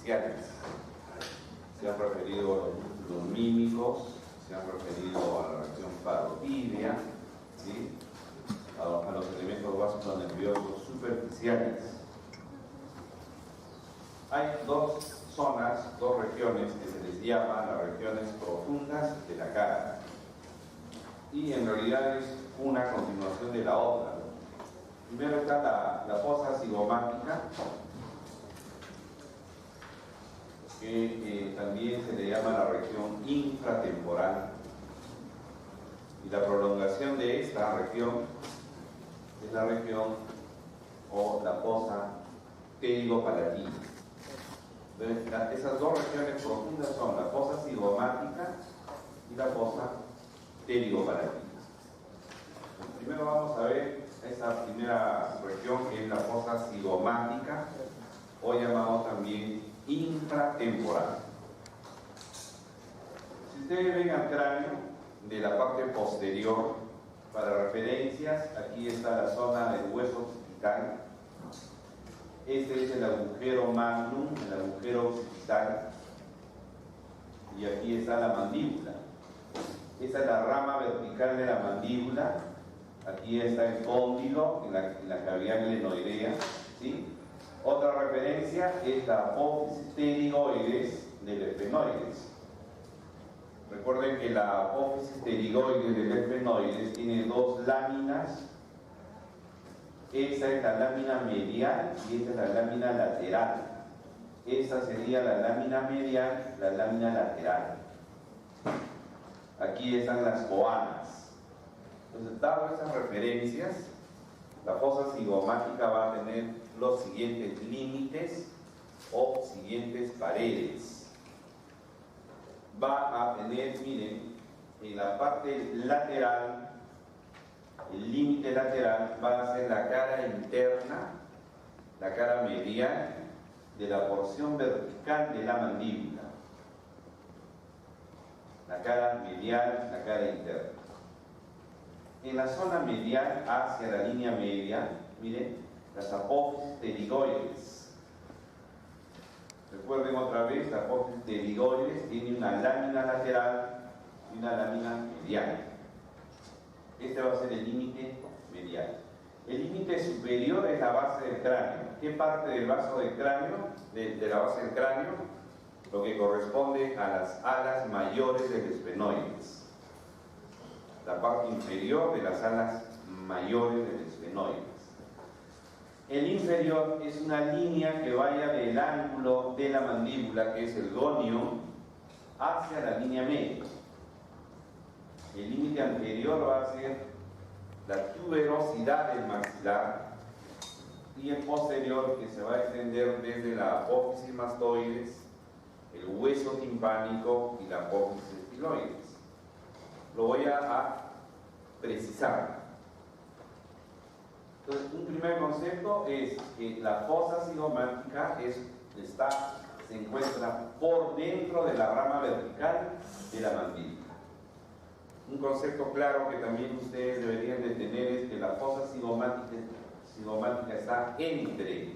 superficiales. Se han referido a los músculos mímicos, se han referido a la región parotidia, ¿sí? a los elementos básicos nerviosos superficiales. Hay dos zonas, dos regiones que se les llama las regiones profundas de la cara. Y en realidad es una continuación de la otra. Primero está la fosa cigomática, que también se le llama la región infratemporal. Y la prolongación de esta región es la región o la fosa pterigopalatina. Entonces, esas dos regiones profundas son la fosa cigomática y la fosa pterigopalatina. Primero vamos a ver esa primera región, que es la fosa cigomática, o llamado también infratemporal. Si ustedes ven al cráneo de la parte posterior, para referencias, aquí está la zona del hueso occipital. Este es el agujero magnum, el agujero occipital, y aquí está la mandíbula. Esta es la rama vertical de la mandíbula. Aquí está el cóndilo en la cavidad glenoidea, ¿sí? Otra referencia es la apófisis pterigoides del esfenoides. Recuerden que la apófisis pterigoides del esfenoides tiene dos láminas. Esta es la lámina medial y esta es la lámina lateral. Esta sería la lámina medial, la lámina lateral. Aquí están las coanas. Entonces, dadas esas referencias, la fosa cigomática va a tener los siguientes límites o siguientes paredes. Va a tener, miren, en la parte lateral, el límite lateral va a ser la cara interna, la cara medial de la porción vertical de la mandíbula. La cara medial, la cara interna. En la zona medial, hacia la línea media, miren, las apófisis pterigoides. Recuerden otra vez, la apófisis pterigoides tiene una lámina lateral y una lámina medial. Este va a ser el límite medial. El límite superior es la base del cráneo. ¿Qué parte del vaso del cráneo? De la base del cráneo, lo que corresponde a las alas mayores del esfenoides. La parte inferior de las alas mayores del esfenoides. El inferior es una línea que vaya del ángulo de la mandíbula, que es el gonio, hacia la línea media. El límite anterior va a ser la tuberosidad del maxilar, y el posterior, que se va a extender desde la apófisis mastoides, el hueso timpánico y la apófisis estiloides. Lo voy a precisar. Entonces, un primer concepto es que la fosa cigomática se encuentra por dentro de la rama vertical de la mandíbula. Un concepto claro que también ustedes deberían de tener es que la fosa cigomática está entre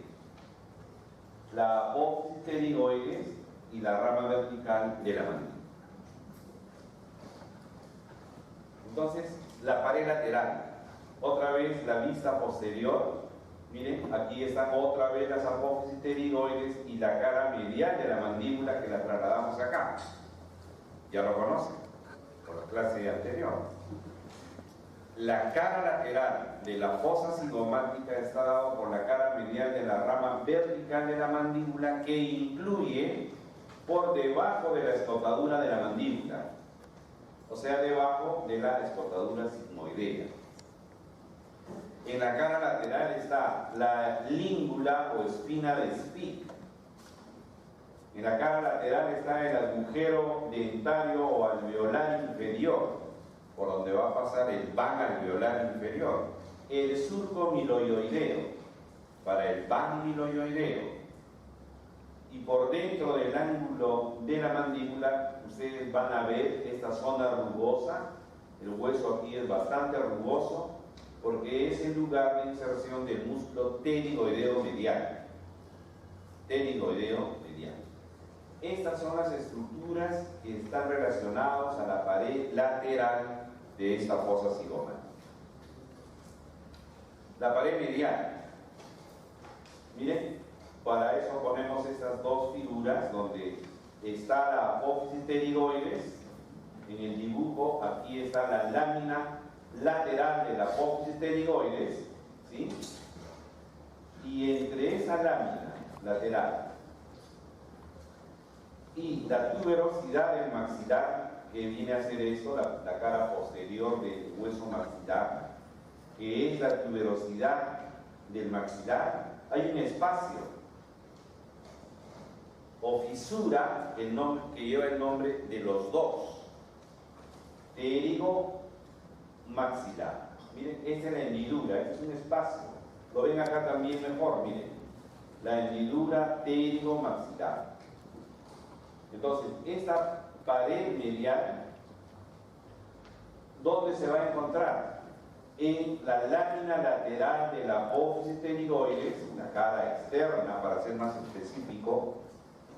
la apófisis pterigoides y la rama vertical de la mandíbula. Entonces, la pared lateral, otra vez la vista posterior, miren, aquí están otra vez las apófisis pterigoides y la cara medial de la mandíbula, que la trasladamos acá. Ya lo conocen por la clase anterior. La cara lateral de la fosa cigomática está dado por la cara medial de la rama vertical de la mandíbula, que incluye por debajo de la escotadura de la mandíbula, o sea, debajo de la escotadura sigmoidea. En la cara lateral está la língula o espina de Spigg. En la cara lateral está el agujero dentario o alveolar inferior, por donde va a pasar el van alveolar inferior. El surco miloioideo, para el van miloioideo. Y por dentro del ángulo de la mandíbula, ustedes van a ver esta zona rugosa. El hueso aquí es bastante rugoso, porque es el lugar de inserción del músculo pterigoideo medial. Pterigoideo medial. Estas son las estructuras que están relacionadas a la pared lateral de esta fosa cigomática. La pared medial. Miren, para eso ponemos estas dos figuras donde está la apófisis pterigoides. En el dibujo aquí está la lámina lateral de la apófisis pterigoides, ¿sí? Y entre esa lámina lateral y la tuberosidad del maxilar, que viene a ser esto, la cara posterior del hueso maxilar, que es la tuberosidad del maxilar, hay un espacio o fisura que lleva el nombre de los dos, pterigo maxilar. Miren, esta es la hendidura, este es un espacio. Lo ven acá también mejor, miren. La hendidura pterigo maxilar. Entonces, esta pared medial, ¿dónde se va a encontrar? En la lámina lateral de la apófisis pterigoides, la cara externa, para ser más específico,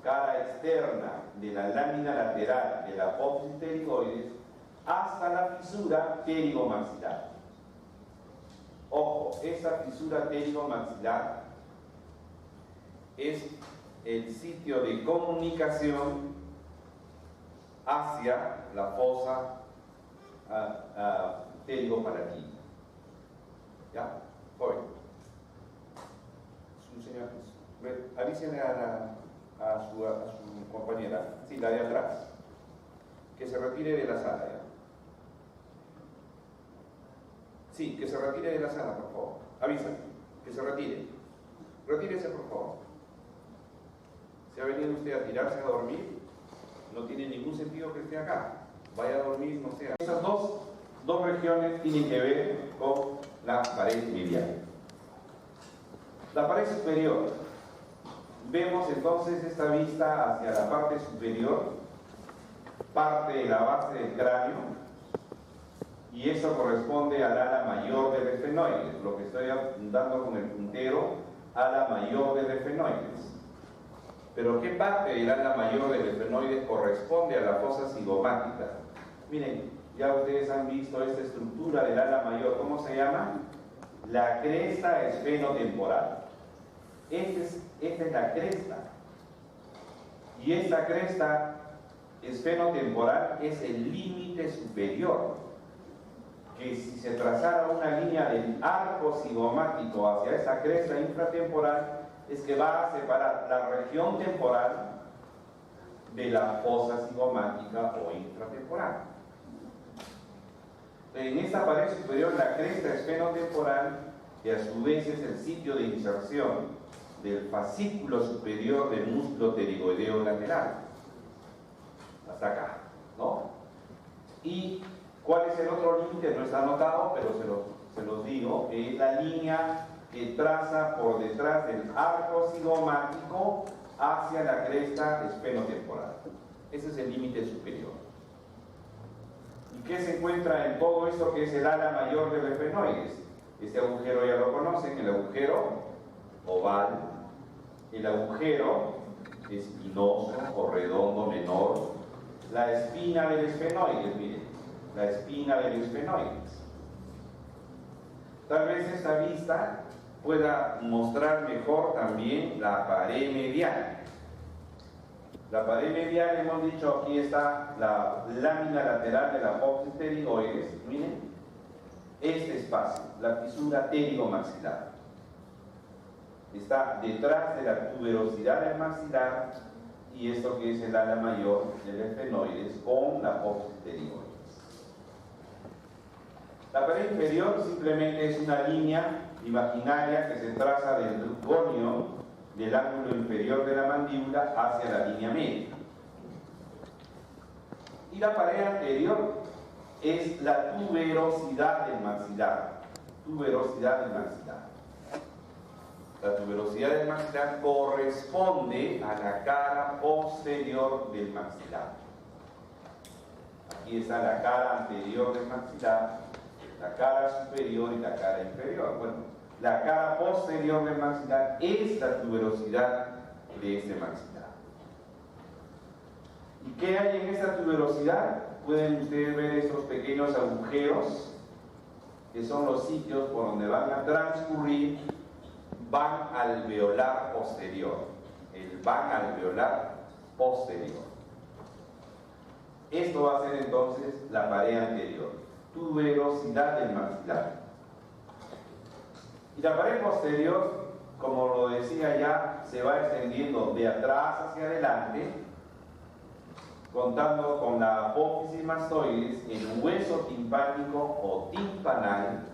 cara externa de la lámina lateral de la apófisis pterigoides, hasta la fisura pterigomaxilar. Ojo, esa fisura pterigomaxilar es el sitio de comunicación hacia la fosa pterigopalatina. ¿Ya? Voy. Su señor, avísenle a su compañera, sí, la de atrás, que se retire de la sala, ¿ya? Sí, que se retire de la sala, por favor. Avísame, que se retire. Retírese, por favor. Si ha venido usted a tirarse a dormir, no tiene ningún sentido que esté acá. Vaya a dormir, no sea. Estas dos regiones tienen que ver con la pared medial. La pared superior. Vemos entonces esta vista hacia la parte superior, parte de la base del cráneo, y eso corresponde al ala mayor del efenoides, lo que estoy dando con el puntero, ala mayor del efenoides. Pero ¿qué parte del ala mayor del efenoides corresponde a la fosa cigomática? Miren, ya ustedes han visto esta estructura del ala mayor, ¿cómo se llama? La cresta esfenotemporal. Esta es la cresta. Y esta cresta esfenotemporal es el límite superior, que si se trazara una línea del arco cigomático hacia esa cresta infratemporal, es que va a separar la región temporal de la fosa cigomática o infratemporal. En esta pared superior, la cresta esfenotemporal, que a su vez es el sitio de inserción del fascículo superior del músculo pterigoideo lateral, hasta acá, ¿no? Y ¿cuál es el otro límite? No está anotado, pero se los digo, que es la línea que traza por detrás del arco cigomático hacia la cresta esfenotemporal. Ese es el límite superior. ¿Y qué se encuentra en todo esto que es el ala mayor del efenoides? Este agujero ya lo conocen, el agujero oval, el agujero espinoso o redondo menor, la espina del esfenoides, miren, la espina del esfenoides. Tal vez esta vista pueda mostrar mejor también la pared medial. La pared medial, hemos dicho, aquí está la lámina lateral de la apófisis pterigoides, miren, este espacio, la fisura pterigomaxilar. Está detrás de la tuberosidad del maxilar y esto que es el ala mayor del efenoides con la apófisis pterigoides. La pared inferior simplemente es una línea imaginaria que se traza del gonio del ángulo inferior de la mandíbula hacia la línea media. Y la pared anterior es la tuberosidad del maxilar. Tuberosidad del maxilar. La tuberosidad del maxilar corresponde a la cara posterior del maxilar. Aquí está la cara anterior del maxilar, la cara superior y la cara inferior. Bueno, la cara posterior del maxilar es la tuberosidad de este maxilar. ¿Y qué hay en esta tuberosidad? Pueden ustedes ver estos pequeños agujeros, que son los sitios por donde van a transcurrir van alveolar posterior. El van alveolar posterior. Esto va a ser entonces la pared anterior, tuberosidad del maxilar. Y la pared posterior, como lo decía ya, se va extendiendo de atrás hacia adelante, contando con la apófisis mastoides, el hueso timpánico o timpanal,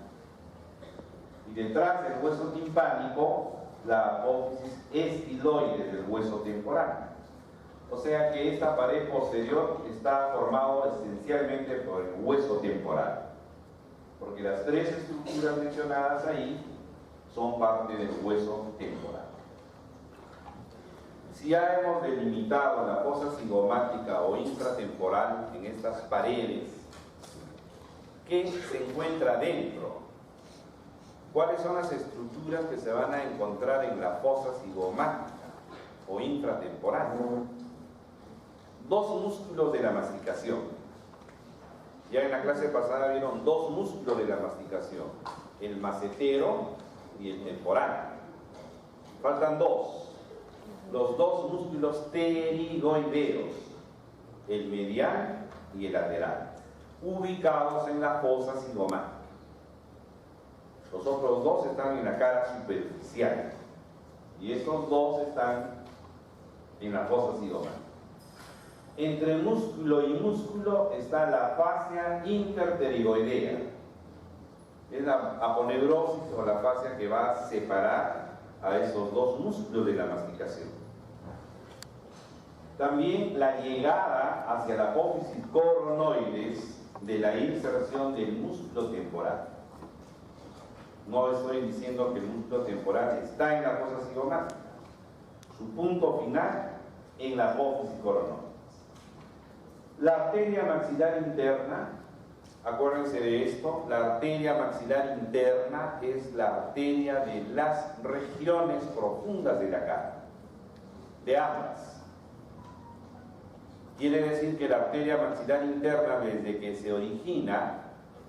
y detrás del hueso timpánico, la apófisis estiloide del hueso temporal. O sea que esta pared posterior está formada esencialmente por el hueso temporal, porque las tres estructuras mencionadas ahí son parte del hueso temporal. Si ya hemos delimitado la fosa cigomática o intratemporal en estas paredes, ¿qué se encuentra dentro? ¿Cuáles son las estructuras que se van a encontrar en la fosa cigomática o intratemporal? Dos músculos de la masticación. Ya en la clase pasada vieron dos músculos de la masticación, el macetero y el temporal. Faltan dos, los dos músculos pterigoideos, el medial y el lateral, ubicados en la fosa cigomática. Los otros dos están en la cara superficial y estos dos están en la fosa cigomática. Entre músculo y músculo está la fascia interpterigoidea. Es la aponeurosis o la fascia que va a separar a esos dos músculos de la masticación. También la llegada hacia la apófisis coronoides de la inserción del músculo temporal. No estoy diciendo que el músculo temporal está en la fosa cigomática. Su punto final en la apófisis coronoides. La arteria maxilar interna, acuérdense de esto, la arteria maxilar interna es la arteria de las regiones profundas de la cara, de ambas. Quiere decir que la arteria maxilar interna, desde que se origina,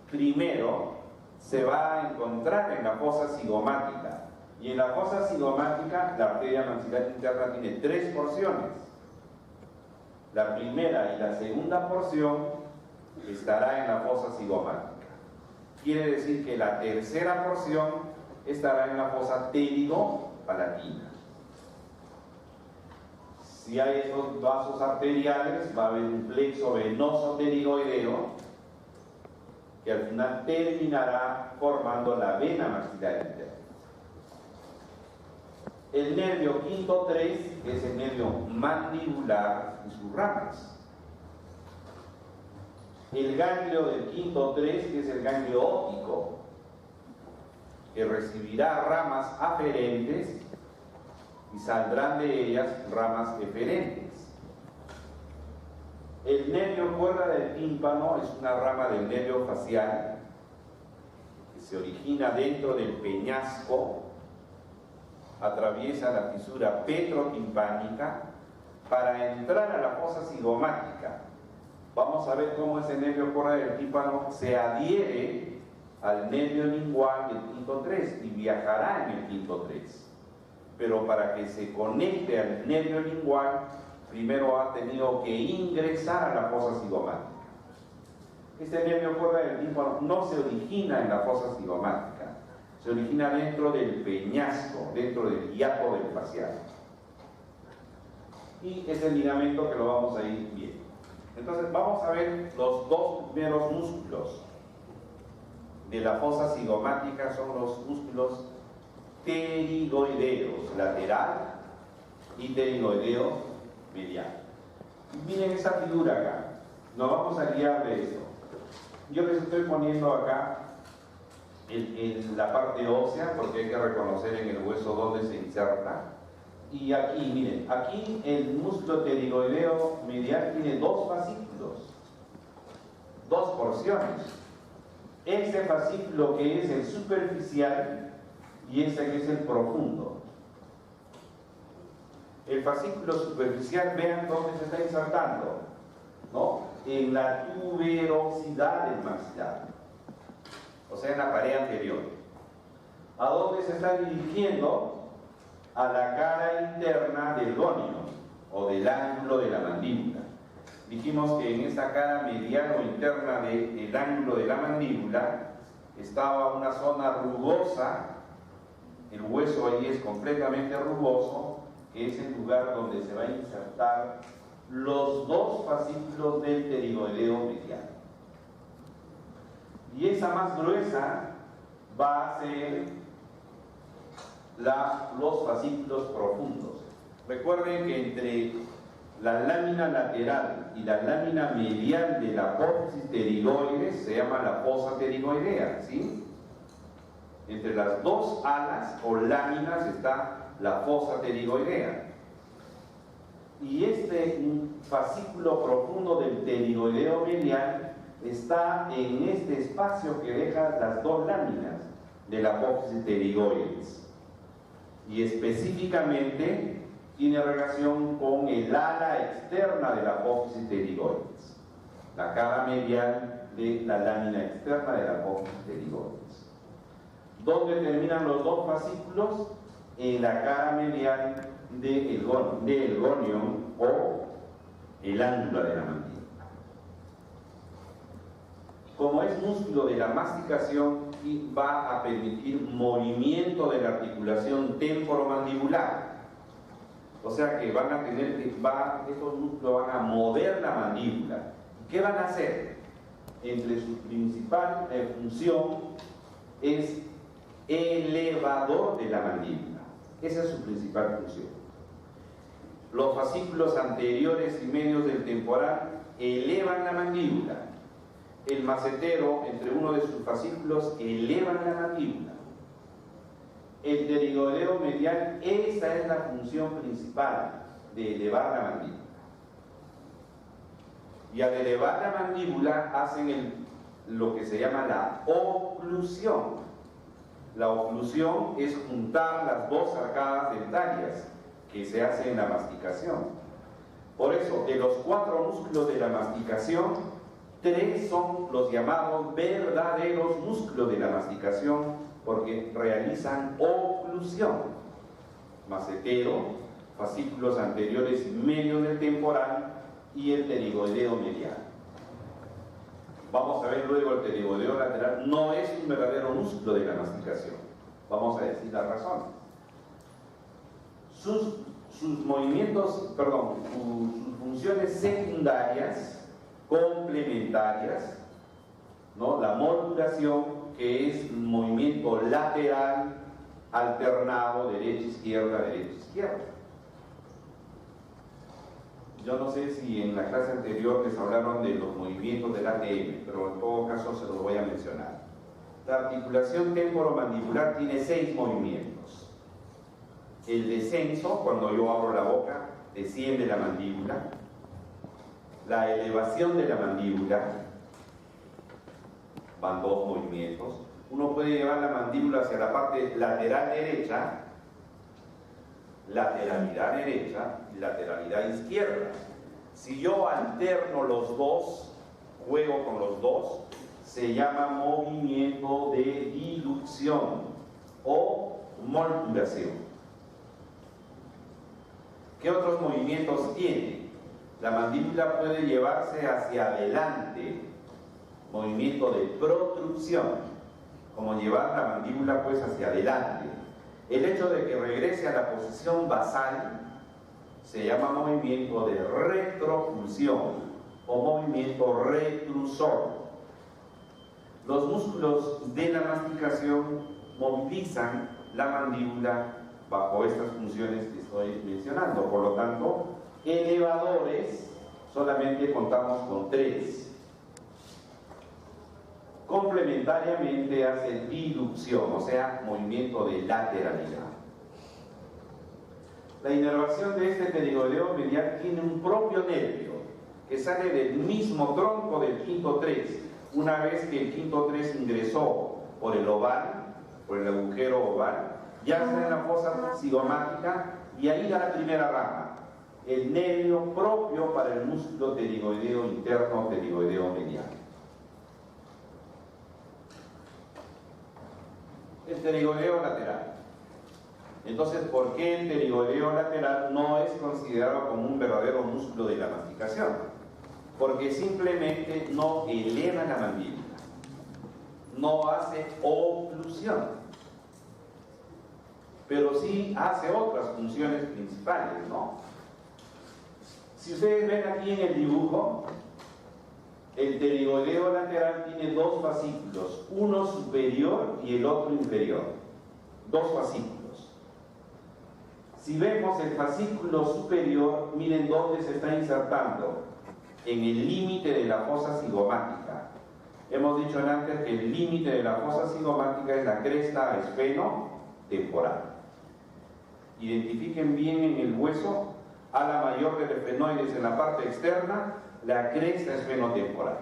primero se va a encontrar en la fosa cigomática. Y en la fosa cigomática, la arteria maxilar interna tiene tres porciones. La primera y la segunda porción estará en la fosa cigomática. Quiere decir que la tercera porción estará en la fosa pterigo-palatina. Si hay esos vasos arteriales, va a haber un plexo venoso pterigoideo que al final terminará formando la vena maxilar interna. El nervio quinto 3 es el nervio mandibular y sus ramas. El ganglio del quinto 3, que es el ganglio óptico, que recibirá ramas aferentes y saldrán de ellas ramas eferentes. El nervio cuerda del tímpano es una rama del nervio facial que se origina dentro del peñasco, atraviesa la fisura petrotimpánica para entrar a la fosa cigomática. Vamos a ver cómo ese nervio cuerda del tímpano se adhiere al nervio lingual del quinto 3 y viajará en el quinto 3. Pero para que se conecte al nervio lingual, primero ha tenido que ingresar a la fosa cigomática. Este nervio cuerda del tímpano no se origina en la fosa cigomática, se origina dentro del peñasco, dentro del hiato del facial. Y es el ligamento que lo vamos a ir viendo. Entonces vamos a ver los dos primeros músculos de la fosa cigomática, son los músculos pterigoideos lateral y pterigoideo medial. Miren esa figura acá, nos vamos a guiar de esto. Yo les estoy poniendo acá en la parte ósea, porque hay que reconocer en el hueso dónde se inserta. Y aquí, miren, aquí el músculo pterigoideo medial tiene dos fascículos, dos porciones. Este fascículo que es el superficial y este que es el profundo. El fascículo superficial, vean dónde se está insertando. ¿no?, en la tuberosidad del maxilar, o sea, en la pared anterior. ¿A dónde se está dirigiendo? A la cara interna del gonio, o del ángulo de la mandíbula. Dijimos que en esta cara medial o interna del ángulo de la mandíbula estaba una zona rugosa, el hueso ahí es completamente rugoso, que es el lugar donde se va a insertar los dos fascículos del pterigoideo medial. Y esa más gruesa va a ser los fascículos profundos. Recuerden que entre la lámina lateral y la lámina medial de la apófisis pterigoides se llama la fosa pterigoidea, ¿sí? Entre las dos alas o láminas está la fosa pterigoidea. Y este fascículo profundo del pterigoideo medial está en este espacio que deja las dos láminas de la apófisis pterigoides. Y específicamente tiene relación con el ala externa de la apófisis pterigoides, la cara medial de la lámina externa de la apófisis pterigoides. ¿Dónde terminan los dos fascículos? En la cara medial del gonion o el ángulo de la mandíbula. Como es músculo de la masticación, y va a permitir movimiento de la articulación temporomandibular. O sea que van a tener estos músculos van a mover la mandíbula. ¿Qué van a hacer? Entre su principal función es elevador de la mandíbula. Esa es su principal función. Los fascículos anteriores y medios del temporal elevan la mandíbula. El macetero, entre uno de sus fascículos, eleva la mandíbula. El pterigoideo medial, esa es la función principal, de elevar la mandíbula. Y al elevar la mandíbula hacen lo que se llama la oclusión. La oclusión es juntar las dos arcadas dentarias que se hace en la masticación. Por eso, de los 4 músculos de la masticación, 3 son los llamados verdaderos músculos de la masticación porque realizan oclusión. Macetero, fascículos anteriores y medios del temporal y el pterigoideo medial. Vamos a ver luego el pterigoideo lateral. No es un verdadero músculo de la masticación. Vamos a decir las razones. Sus movimientos, perdón, sus funciones secundarias complementarias, ¿no? La modulación, que es un movimiento lateral alternado, derecha-izquierda, derecha-izquierda. Yo no sé si en la clase anterior les hablaron de los movimientos del ATM, pero en todo caso se los voy a mencionar. La articulación temporomandibular tiene 6 movimientos. El descenso, cuando yo abro la boca, desciende la mandíbula. La elevación de la mandíbula, van 2 movimientos. Uno puede llevar la mandíbula hacia la parte lateral derecha, lateralidad derecha y lateralidad izquierda. Si yo alterno los dos, juego con los dos, se llama movimiento de dilución o molturación. ¿Qué otros movimientos tiene? La mandíbula puede llevarse hacia adelante, movimiento de protrusión, como llevar la mandíbula pues hacia adelante. El hecho de que regrese a la posición basal se llama movimiento de retropulsión o movimiento retrusor. Los músculos de la masticación movilizan la mandíbula bajo estas funciones que estoy mencionando. Por lo tanto, elevadores solamente contamos con 3. Complementariamente hace dilución, o sea, movimiento de lateralidad. La inervación de este pterigoideo medial tiene un propio nervio que sale del mismo tronco del quinto 3. Una vez que el quinto 3 ingresó por el oval, por el agujero oval, ya está en la fosa cigomática y ahí da la primera rama. el nervio propio para el músculo pterigoideo interno, pterigoideo mediano. El pterigoideo lateral. Entonces, ¿por qué el pterigoideo lateral no es considerado como un verdadero músculo de la masticación? Porque simplemente no eleva la mandíbula, no hace oclusión, pero sí hace otras funciones principales, ¿no? Si ustedes ven aquí en el dibujo, el pterigoideo lateral tiene dos fascículos, uno superior y el otro inferior, dos fascículos. Si vemos el fascículo superior, miren dónde se está insertando, en el límite de la fosa cigomática. Hemos dicho antes que el límite de la fosa cigomática es la cresta esfenotemporal. Identifiquen bien en el hueso, ala mayor del esfenoides en la parte externa, la cresta esfenotemporal.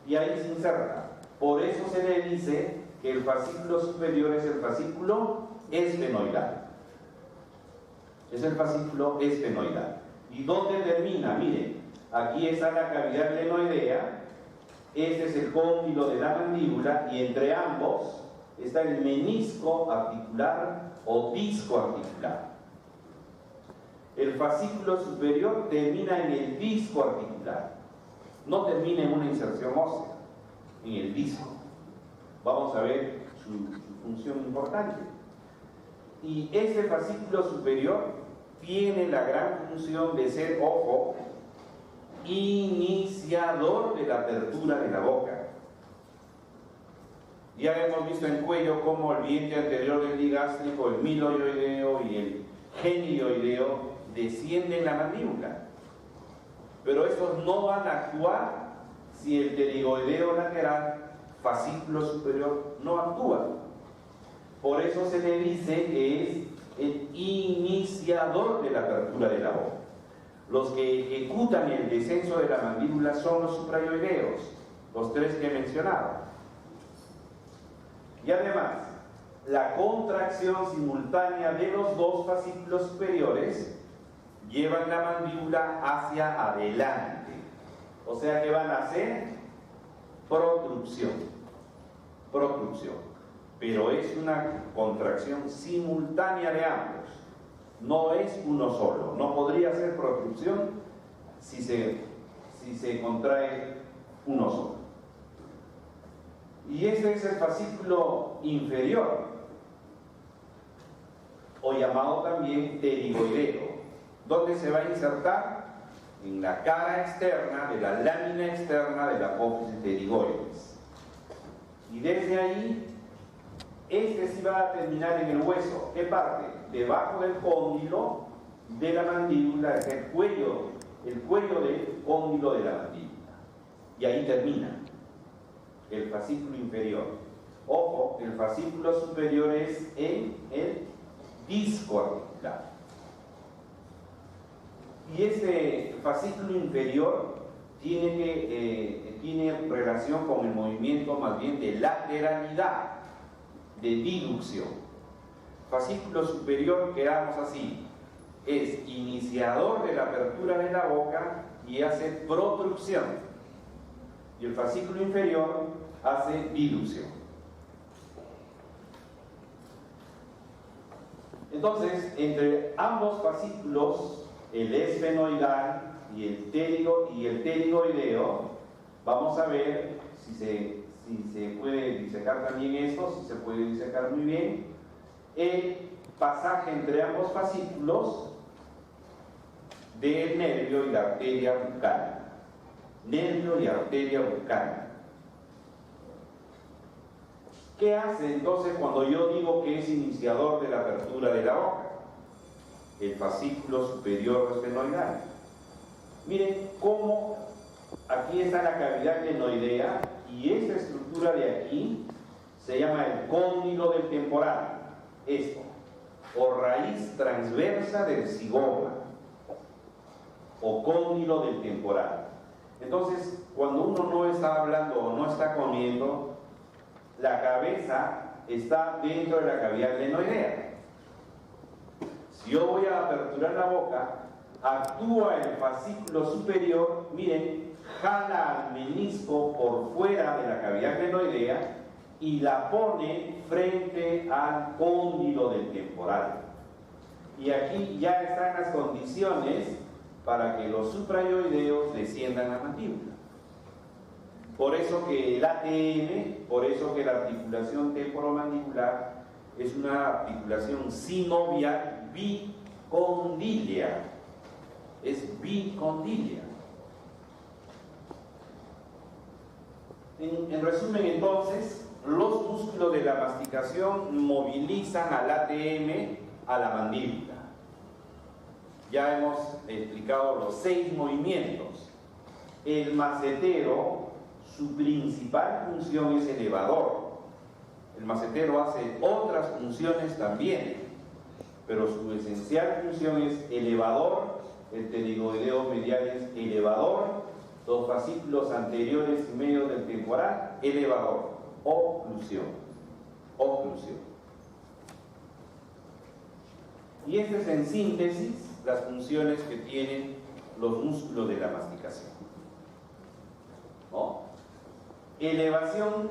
Y ahí se inserta. Por eso se le dice que el fascículo superior es el fascículo esfenoidal. Es el fascículo esfenoidal. ¿Y dónde termina? Miren, aquí está la cavidad glenoidea, este es el cóndilo de la mandíbula y entre ambos está el menisco articular o disco articular. El fascículo superior termina en el disco articular, no termina en una inserción ósea, en el disco. Vamos a ver su función importante. Y ese fascículo superior tiene la gran función de ser, ojo, iniciador de la apertura de la boca. Ya hemos visto en cuello cómo el vientre anterior del digástrico, el miloioideo y el genioideo descienden la mandíbula. Pero estos no van a actuar si el pterigoideo lateral, fascículo superior, no actúa. Por eso se le dice que es el iniciador de la apertura de la boca. Los que ejecutan el descenso de la mandíbula son los suprayoideos, los tres que he mencionado. Y además, la contracción simultánea de los dos fascículos superiores llevan la mandíbula hacia adelante. O sea que van a hacer protrusión. Pero es una contracción simultánea de ambos, no es uno solo. No podría ser protrusión si se contrae uno solo. Y ese es el fascículo inferior, o llamado también pterigoideo, donde se va a insertar en la cara externa de la lámina externa de la apófisis pterigoides. Y desde ahí este sí va a terminar en el hueso. ¿Qué parte? Debajo del cóndilo de la mandíbula, es el cuello del cóndilo de la mandíbula. Y ahí termina el fascículo inferior. Ojo, el fascículo superior es en el disco articular. Y este fascículo inferior tiene relación con el movimiento más bien de lateralidad, de diducción. Fascículo superior, quedamos así, es iniciador de la apertura de la boca y hace protrusión, y el fascículo inferior hace diducción. Entonces, entre ambos fascículos, el esfenoidal y el pterigoideo, vamos a ver si se puede disecar también esto, si se puede disecar muy bien, el pasaje entre ambos fascículos del nervio y la arteria bucal. Nervio y arteria bucal. ¿Qué hace entonces cuando yo digo que es iniciador de la apertura de la boca? El fascículo superior esfenoidal. Miren cómo aquí está la cavidad glenoidea y esta estructura de aquí se llama el cóndilo del temporal, esto, o raíz transversa del zigoma, o cóndilo del temporal. Entonces, cuando uno no está hablando o no está comiendo, la cabeza está dentro de la cavidad glenoidea. Si yo voy a aperturar la boca, actúa el fascículo superior, miren, jala al menisco por fuera de la cavidad glenoidea y la pone frente al cóndilo del temporal. Y aquí ya están las condiciones para que los suprayoideos desciendan a la mandíbula. Por eso que el ATM, por eso que la articulación temporomandibular es una articulación sinovial bicondilia. Es bicondilia. En resumen, entonces, los músculos de la masticación movilizan al ATM a la mandíbula. Ya hemos explicado los 6 movimientos. El macetero, su principal función es elevador. El macetero hace otras funciones también, pero su esencial función es elevador. El pterigoideo medial es elevador, los fascículos anteriores y medios del temporal, elevador, oclusión, oclusión. Y estas es en síntesis las funciones que tienen los músculos de la masticación, ¿no? Elevación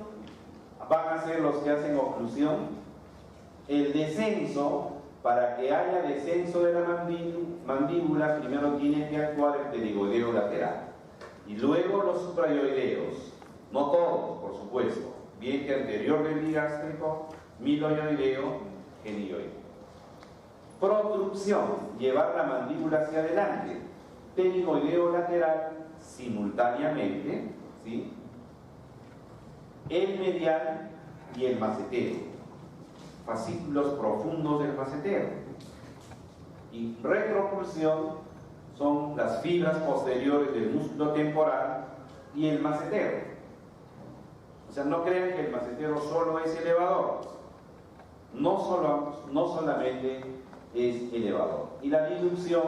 van a ser los que hacen oclusión. El descenso, para que haya descenso de la mandíbula, primero tiene que actuar el pterigoideo lateral y luego los suprayoideos, no todos, por supuesto, vientre anterior del bigástrico, miloioideo, genioideo. Protrucción, llevar la mandíbula hacia adelante, pterigoideo lateral simultáneamente, ¿sí? El medial y el macetero, fascículos profundos del macetero. Y retropulsión son las fibras posteriores del músculo temporal y el macetero. O sea, no crean que el macetero solo es elevador, no solamente es elevador. Y la dilución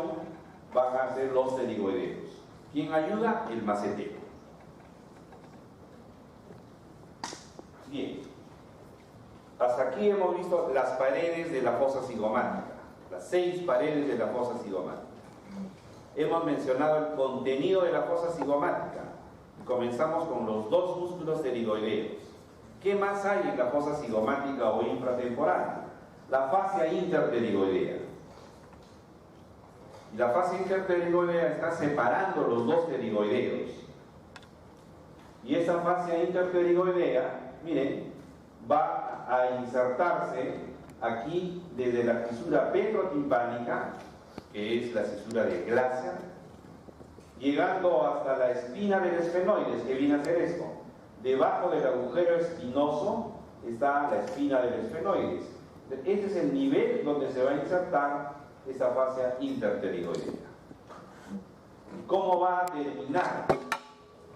van a ser los pterigoideos. ¿Quién ayuda? El macetero. Bien, hasta aquí hemos visto las paredes de la fosa cigomática, las 6 paredes de la fosa cigomática. Hemos mencionado el contenido de la fosa cigomática. Comenzamos con los 2 músculos pterigoideos. ¿Qué más hay en la fosa cigomática o infratemporal? La fascia interpterigoidea. Y la fascia interpterigoidea está separando los 2 pterigoideos. Y esa fascia interpterigoidea, miren, va a insertarse aquí desde la fisura petrotimpánica, que es la fisura de Glaser, llegando hasta la espina del esfenoides, que viene a ser esto. Debajo del agujero espinoso está la espina del esfenoides. Este es el nivel donde se va a insertar esa fascia interpterigoidea. ¿Cómo va a terminar?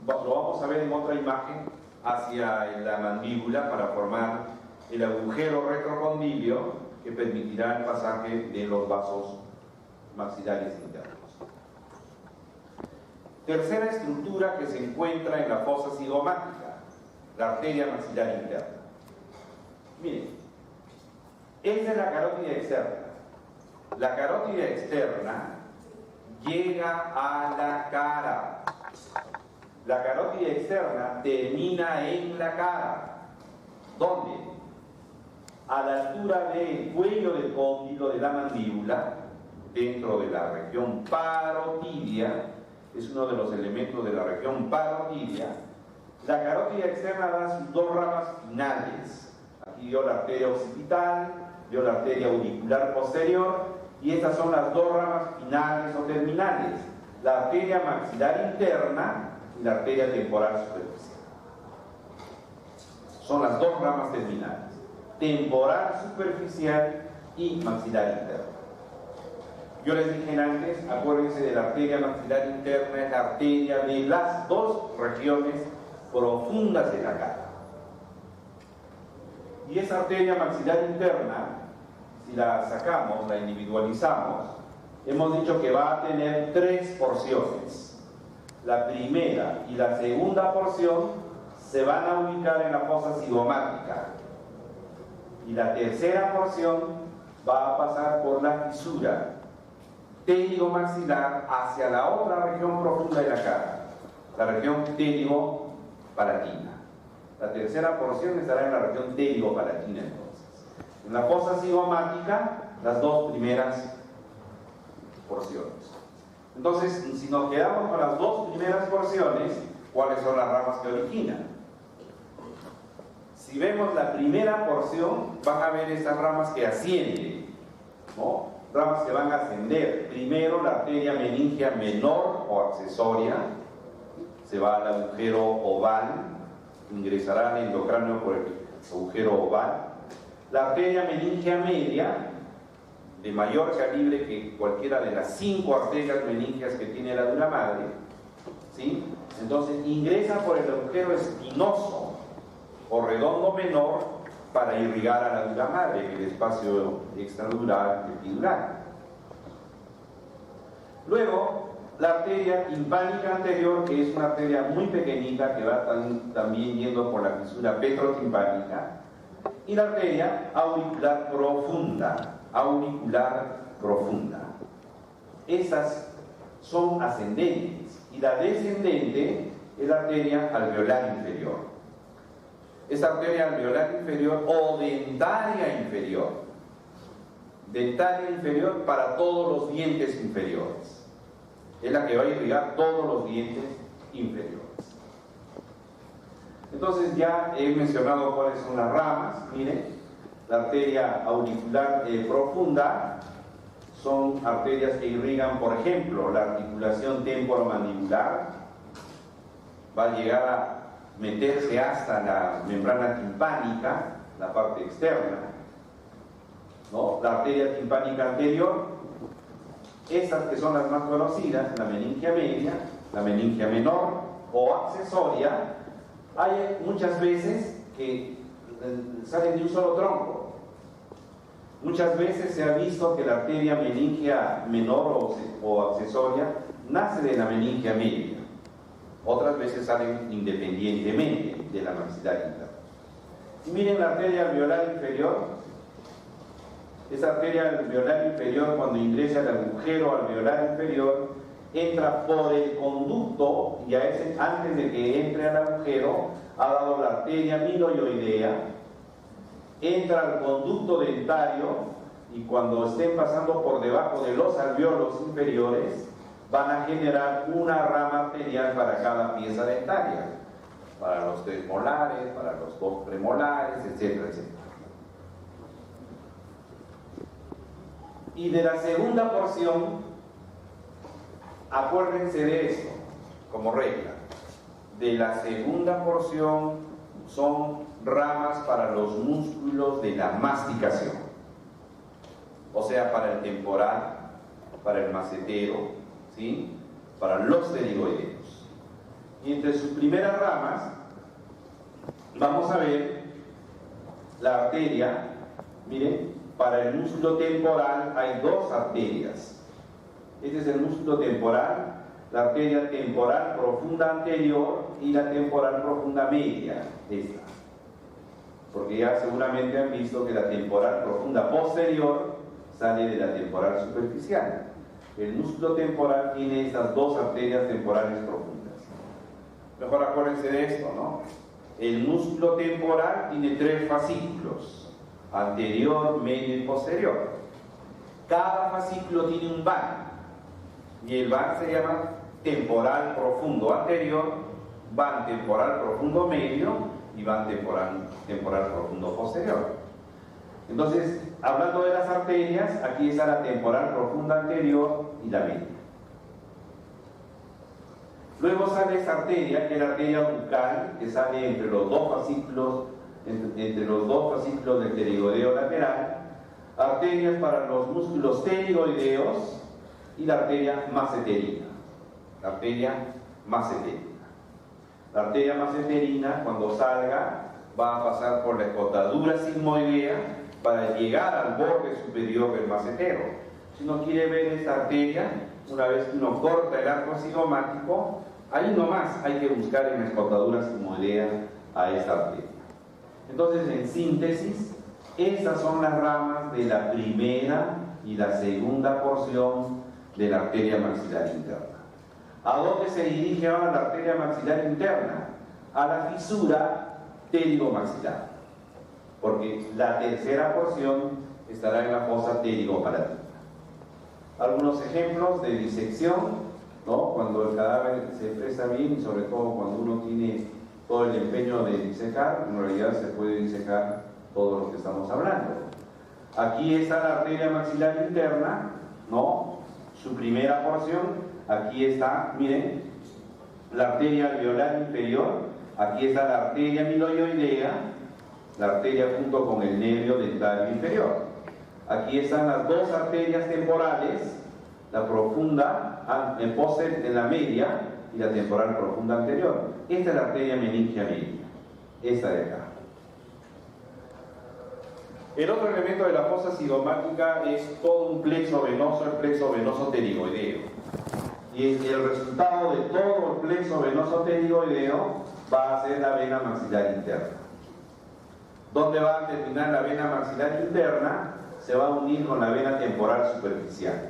Lo vamos a ver en otra imagen hacia la mandíbula para formar el agujero retrocondilio que permitirá el pasaje de los vasos maxilares internos. Tercera estructura que se encuentra en la fosa cigomática, la arteria maxilar interna. Miren, esta es la carótida externa. La carótida externa llega a la cara. La carótida externa termina en la cara. ¿Dónde? A la altura del cuello del cóndilo de la mandíbula, dentro de la región parotidia. Es uno de los elementos de la región parotidia. La carótida externa da sus 2 ramas finales. Aquí dio la arteria occipital, dio la arteria auricular posterior, y estas son las 2 ramas finales o terminales, la arteria maxilar interna y la arteria temporal superficial. Son las 2 ramas terminales, temporal superficial y maxilar interna. Yo les dije antes, acuérdense de la arteria maxilar interna, es la arteria de las 2 regiones profundas de la cara. Y esa arteria maxilar interna, si la sacamos, la individualizamos, hemos dicho que va a tener 3 porciones. La primera y la segunda porción se van a ubicar en la fosa cigomática. Y la tercera porción va a pasar por la fisura pterigomaxilar hacia la otra región profunda de la cara, la región pterigopalatina. La tercera porción estará en la región pterigopalatina entonces. En la fosa cigomática, las dos primeras porciones. Entonces, si nos quedamos con las dos primeras porciones, ¿cuáles son las ramas que originan? Si vemos la primera porción, van a ver estas ramas que ascienden, ¿no? Ramas que van a ascender. Primero la arteria meningia menor o accesoria, se va al agujero oval, ingresará al endocráneo por el agujero oval. La arteria meningia media, de mayor calibre que cualquiera de las 5 arterias meningias que tiene la dura madre, ¿sí? Entonces ingresa por el agujero espinoso o redondo menor para irrigar a la dura madre, en el espacio extradural y epidural. Luego, la arteria timpánica anterior, que es una arteria muy pequeñita que va también yendo por la fisura petrotimpánica, y la arteria auricular profunda. Esas son ascendentes, y la descendente es la arteria alveolar inferior. Esta arteria alveolar inferior o dentaria inferior para todos los dientes inferiores, es la que va a irrigar todos los dientes inferiores. Entonces ya he mencionado cuáles son las ramas. Miren, la arteria auricular profunda son arterias que irrigan, por ejemplo, la articulación temporomandibular, va a llegar a meterse hasta la membrana timpánica, la parte externa, ¿no? La arteria timpánica anterior, esas que son las más conocidas, la meningia media, la meningia menor o accesoria, hay muchas veces que salen de un solo tronco. Muchas veces se ha visto que la arteria meningia menor o accesoria nace de la meningia media. Otras veces salen independientemente de la maxilar interna. Y miren la arteria alveolar inferior. Esa arteria alveolar inferior, cuando ingresa al agujero alveolar inferior, entra por el conducto, y antes de que entre al agujero, ha dado la arteria miloioidea, entra al conducto dentario, y cuando estén pasando por debajo de los alveolos inferiores, van a generar una rama arterial para cada pieza dentaria, para los 3 molares, para los 2 premolares, etcétera, etcétera. Y de la segunda porción, acuérdense de esto como regla. De la segunda porción son ramas para los músculos de la masticación, o sea, para el temporal, para el macetero, ¿sí? Para los pterigoideos. Y entre sus primeras ramas vamos a ver la arteria. Miren, para el músculo temporal hay 2 arterias. Este es el músculo temporal, la arteria temporal profunda anterior y la temporal profunda media, esta. Porque ya seguramente han visto que la temporal profunda posterior sale de la temporal superficial. El músculo temporal tiene estas 2 arterias temporales profundas. Mejor acuérdense de esto, ¿no? El músculo temporal tiene 3 fascículos, anterior, medio y posterior. Cada fascículo tiene un van, y el van se llama temporal profundo anterior, van temporal profundo medio y van temporal profundo posterior. Entonces, hablando de las arterias, aquí está la temporal profunda anterior y la media. Luego sale esta arteria, que es la arteria bucal, que sale entre los 2 fascículos, entre los 2 fascículos del pterigoideo lateral, arterias para los músculos pterigoideos y la arteria maceterina. La arteria maceterina. La arteria maceterina, cuando salga, va a pasar por la escotadura sigmoidea para llegar al borde superior del macetero. Si uno quiere ver esta arteria, una vez que uno corta el arco cigomático, ahí nomás hay que buscar en la escotadura sigmoidea a esta arteria. Entonces, en síntesis, estas son las ramas de la primera y la segunda porción de la arteria maxilar interna. ¿A dónde se dirige ahora la arteria maxilar interna? A la fisura pterigomaxilar, porque la tercera porción estará en la fosa pterigopalatina. Algunos ejemplos de disección, ¿no? Cuando el cadáver se expresa bien, y sobre todo cuando uno tiene todo el empeño de disecar, en realidad se puede disecar todo lo que estamos hablando. Aquí está la arteria maxilar interna, ¿no? Su primera porción. Aquí está, miren, la arteria alveolar inferior. Aquí está la arteria miloioidea, la arteria junto con el nervio dental inferior. Aquí están las dos arterias temporales, la profunda en la media y la temporal profunda anterior. Esta es la arteria meningia media, esta de acá. El otro elemento de la fosa cigomática es todo un plexo venoso, el plexo venoso pterigoideo. Y el resultado de todo el plexo venoso pterigoideo va a ser la vena maxilar interna. ¿Dónde va a terminar la vena maxilar interna? Se va a unir con la vena temporal superficial.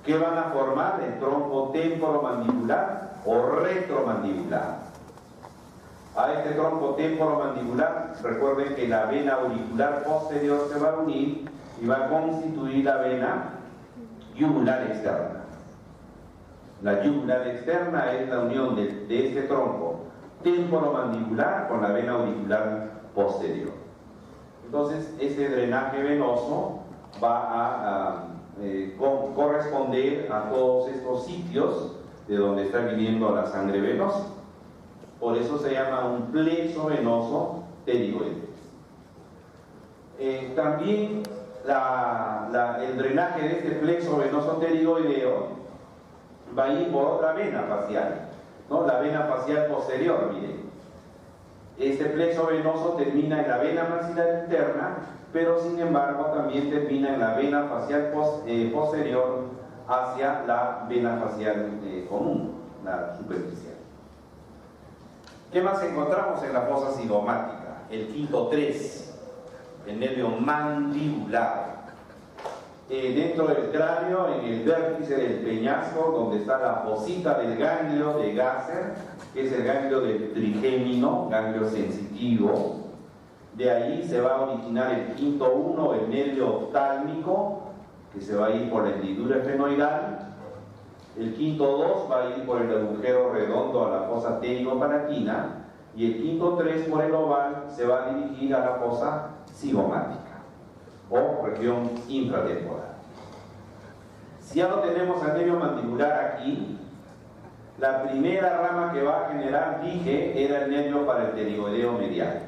¿Qué van a formar? El tronco temporomandibular o retromandibular. A este tronco temporomandibular, recuerden que la vena auricular posterior se va a unir y va a constituir la vena yugular externa. La yugular externa es la unión de este tronco temporomandibular con la vena auricular posterior. Entonces, este drenaje venoso va a corresponder a todos estos sitios de donde está viniendo la sangre venosa. Por eso se llama un plexo venoso pterigoideo. También el drenaje de este plexo venoso pterigoideo va a ir por otra vena facial, ¿no? La vena facial posterior, miren. Este plexo venoso termina en la vena maxilar interna, pero sin embargo también termina en la vena facial posterior hacia la vena facial común, la superficial. ¿Qué más encontramos en la fosa cigomática? El quinto 3, el nervio mandibular. Dentro del cráneo, en el vértice del peñasco, donde está la fosita del ganglio de Gasser, que es el ganglio del trigémino, ganglio sensitivo. De ahí se va a originar el quinto 1, el nervio oftálmico, que se va a ir por la hendidura esfenoidal. El quinto 2 va a ir por el agujero redondo a la fosa pterigopalatina. Y el quinto 3 por el oval se va a dirigir a la fosa cigomática o región intratemporal. Si ya lo tenemos al nervio mandibular aquí, la primera rama que va a generar, dije, era el nervio para el pterigoideo medial.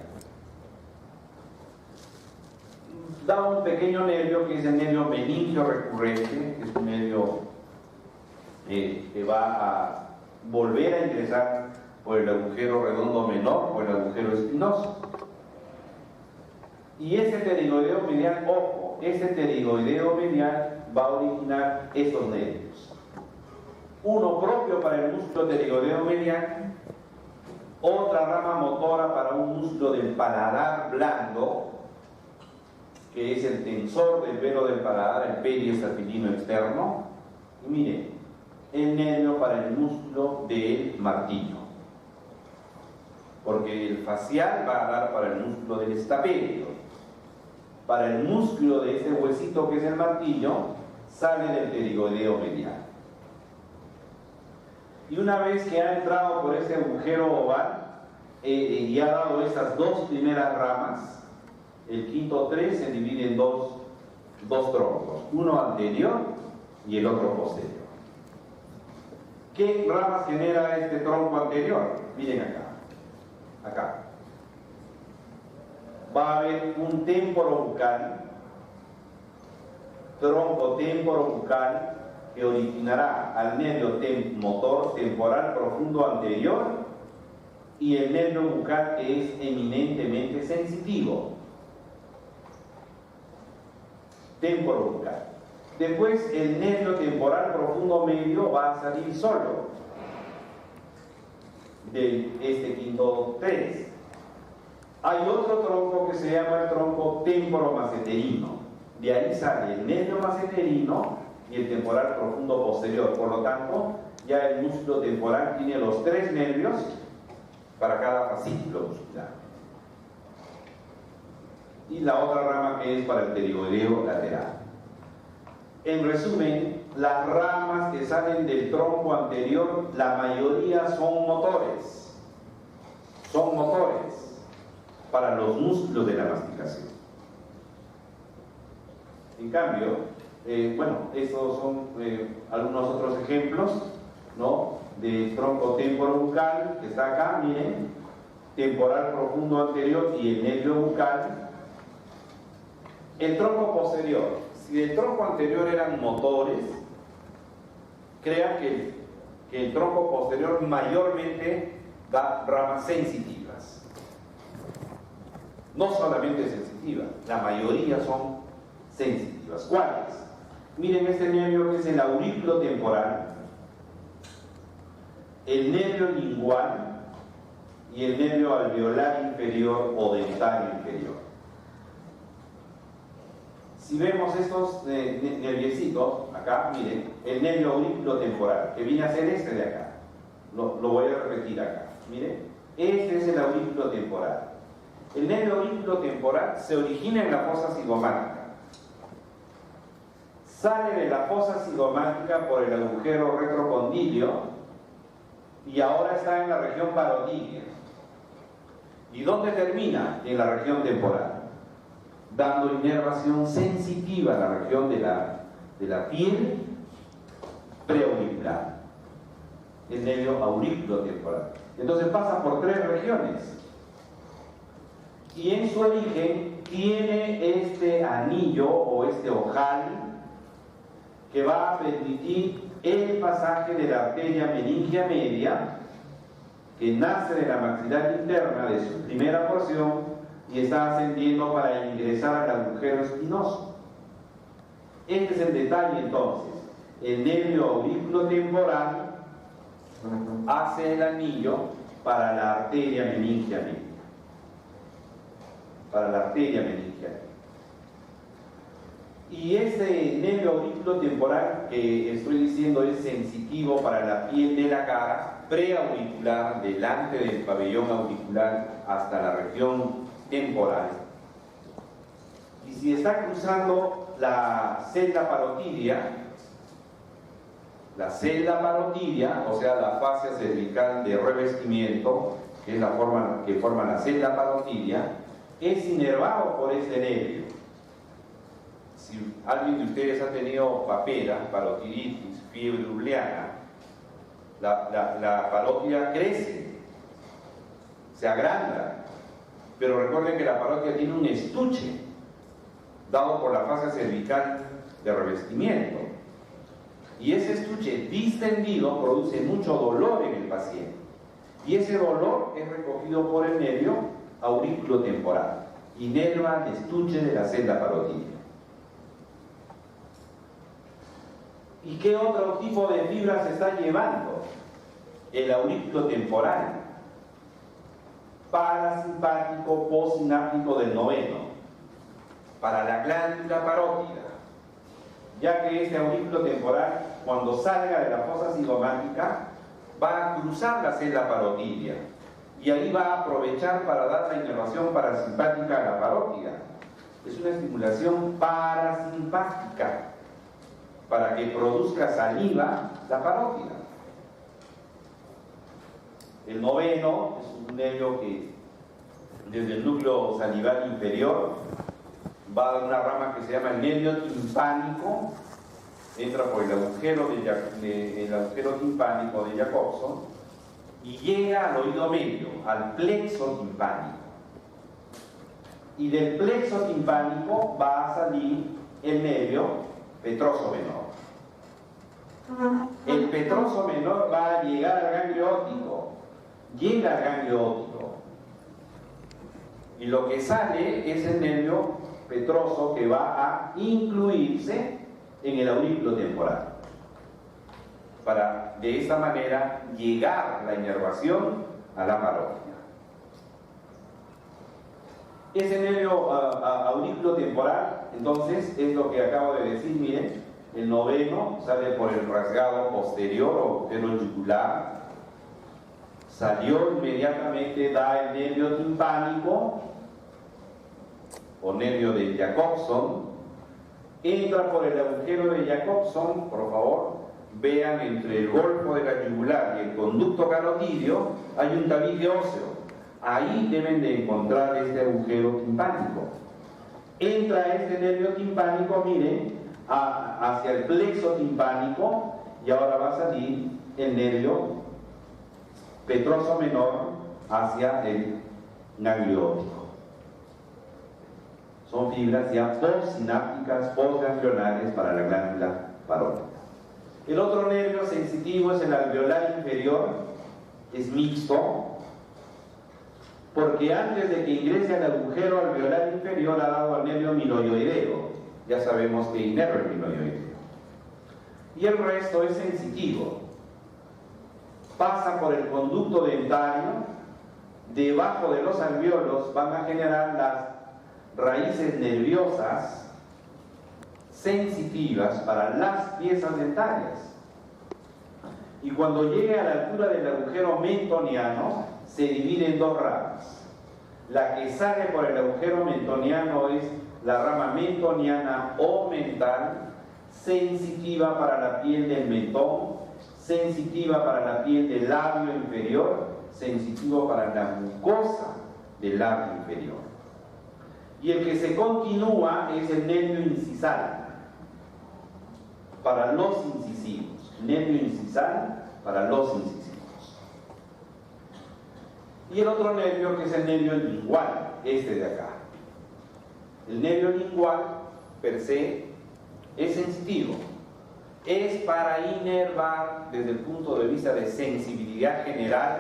Da un pequeño nervio que es el nervio meningio recurrente, que es un nervio que va a volver a ingresar por el agujero redondo menor o el agujero espinoso. Y ese pterigoideo medial, ojo, ese pterigoideo medial va a originar estos nervios. Uno propio para el músculo pterigoideo medial, otra rama motora para un músculo del paladar blando, que es el tensor del velo del paladar, el periestapilino externo, y miren, el nervio para el músculo del martillo, porque el facial va a dar para el músculo del estapelio. Para el músculo de este huesito que es el martillo, sale del pterigoideo medial. Y una vez que ha entrado por este agujero oval y ha dado estas dos primeras ramas, el quinto 3 se divide en dos troncos, uno anterior y el otro posterior. ¿Qué ramas genera este tronco anterior? Miren acá. Va a haber un témporo bucal, tronco témporo bucal, que originará al nervio motor temporal profundo anterior y el nervio bucal que es eminentemente sensitivo. Témporo bucal. Después el nervio temporal profundo medio va a salir solo de este quinto 3. Hay otro tronco que se llama el tronco temporomaceterino. De ahí sale el nervio maceterino y el temporal profundo posterior. Por lo tanto, ya el músculo temporal tiene los 3 nervios para cada fascículo muscular. Y la otra rama que es para el pterigoideo lateral. En resumen, las ramas que salen del tronco anterior, la mayoría son motores. Son motores para los músculos de la masticación. En cambio, bueno, estos son algunos otros ejemplos, ¿no?, de tronco temporobucal, que está acá, miren, temporal profundo anterior y el nervio bucal. El tronco posterior, si el tronco anterior eran motores, crean que el tronco posterior mayormente da ramas sensitivas. No solamente sensitivas, la mayoría son sensitivas. ¿Cuáles? Miren este nervio que es el aurículo temporal, el nervio lingual y el nervio alveolar inferior o dentario inferior. Si vemos estos nerviecitos, acá, miren, el nervio aurículo temporal, que viene a ser este de acá, lo voy a repetir acá, miren, este es el aurículo temporal. El nervio aurículo temporal se origina en la fosa cigomática, sale de la fosa cigomática por el agujero retrocondilio y ahora está en la región parotidia. ¿Y dónde termina? En la región temporal, dando inervación sensitiva a la región de la piel preauricular, el nervio aurículo temporal. Entonces pasa por 3 regiones y en su origen tiene este anillo o este ojal que va a permitir el pasaje de la arteria meningia media, que nace de la maxilar interna de su primera porción y está ascendiendo para ingresar al agujero espinoso. Este es el detalle entonces. El nervio aurículo temporal hace el anillo para la arteria meningia media. Para la arteria meningia media. Y ese nervio aurículo temporal que estoy diciendo es sensitivo para la piel de la cara, preauricular, delante del pabellón auricular hasta la región temporal. Y si está cruzando la celda parotidia, o sea, la fascia cervical de revestimiento, que es la forma que forma la celda parotidia, es inervado por este nervio. Si alguien de ustedes ha tenido papera, parotiditis, fiebre ureana, la parótida crece, se agranda, pero recuerden que la parótida tiene un estuche dado por la fascia cervical de revestimiento, y ese estuche distendido produce mucho dolor en el paciente, y ese dolor es recogido por el nervio aurículo temporal, inerva el estuche de la celda parotidia. ¿Y qué otro tipo de fibras se está llevando? El aurículo temporal, parasimpático postsináptico del noveno, para la glándula parótida, ya que este aurículo temporal, cuando salga de la fosa cigomática, va a cruzar la celda parotidia y ahí va a aprovechar para dar la inervación parasimpática a la parótida. Es una estimulación parasimpática para que produzca saliva la parótida. El noveno es un nervio que desde el núcleo salival inferior va a dar una rama que se llama el nervio timpánico, entra por el agujero timpánico de Jacobson y llega al oído medio, al plexo timpánico. Y del plexo timpánico va a salir el nervio petroso menor. El petroso menor va a llegar al ganglio óptico, llega al ganglio óptico, y lo que sale es el nervio petroso que va a incluirse en el aurículo temporal, para de esta manera llegar la inervación a la parótida. Ese nervio aurículo temporal, entonces, es lo que acabo de decir, miren, El noveno sale por el rasgado posterior o agujero yugular. Salió inmediatamente, da el nervio timpánico o nervio de Jacobson. Entra por el agujero de Jacobson, por favor. Vean, entre el golfo de la yugular y el conducto carotidio hay un tabique óseo. Ahí deben de encontrar este agujero timpánico. Entra este nervio timpánico, miren, hacia el plexo timpánico, y ahora va a salir el nervio petroso menor hacia el ganglio óptico. Son fibras ya postsinápticas, postganglionares para la glándula parótida. El otro nervio sensitivo es el alveolar inferior, es mixto, porque antes de que ingrese al agujero alveolar inferior ha dado al nervio miloioideo. Ya sabemos que inerva el miloioideo. Y el resto es sensitivo. Pasa por el conducto dentario, debajo de los alvéolos van a generar las raíces nerviosas sensitivas para las piezas dentarias. Y cuando llegue a la altura del agujero mentoniano, se divide en dos ramas. La que sale por el agujero mentoniano es la rama mentoniana o mental, sensitiva para la piel del mentón, sensitiva para la piel del labio inferior, sensitivo para la mucosa del labio inferior. Y el que se continúa es el nervio incisal, para los incisivos. Nervio incisal para los incisivos. Y el otro nervio, que es el nervio lingual, este de acá. El nervio lingual, per se, es sensitivo. Es para inervar, desde el punto de vista de sensibilidad general,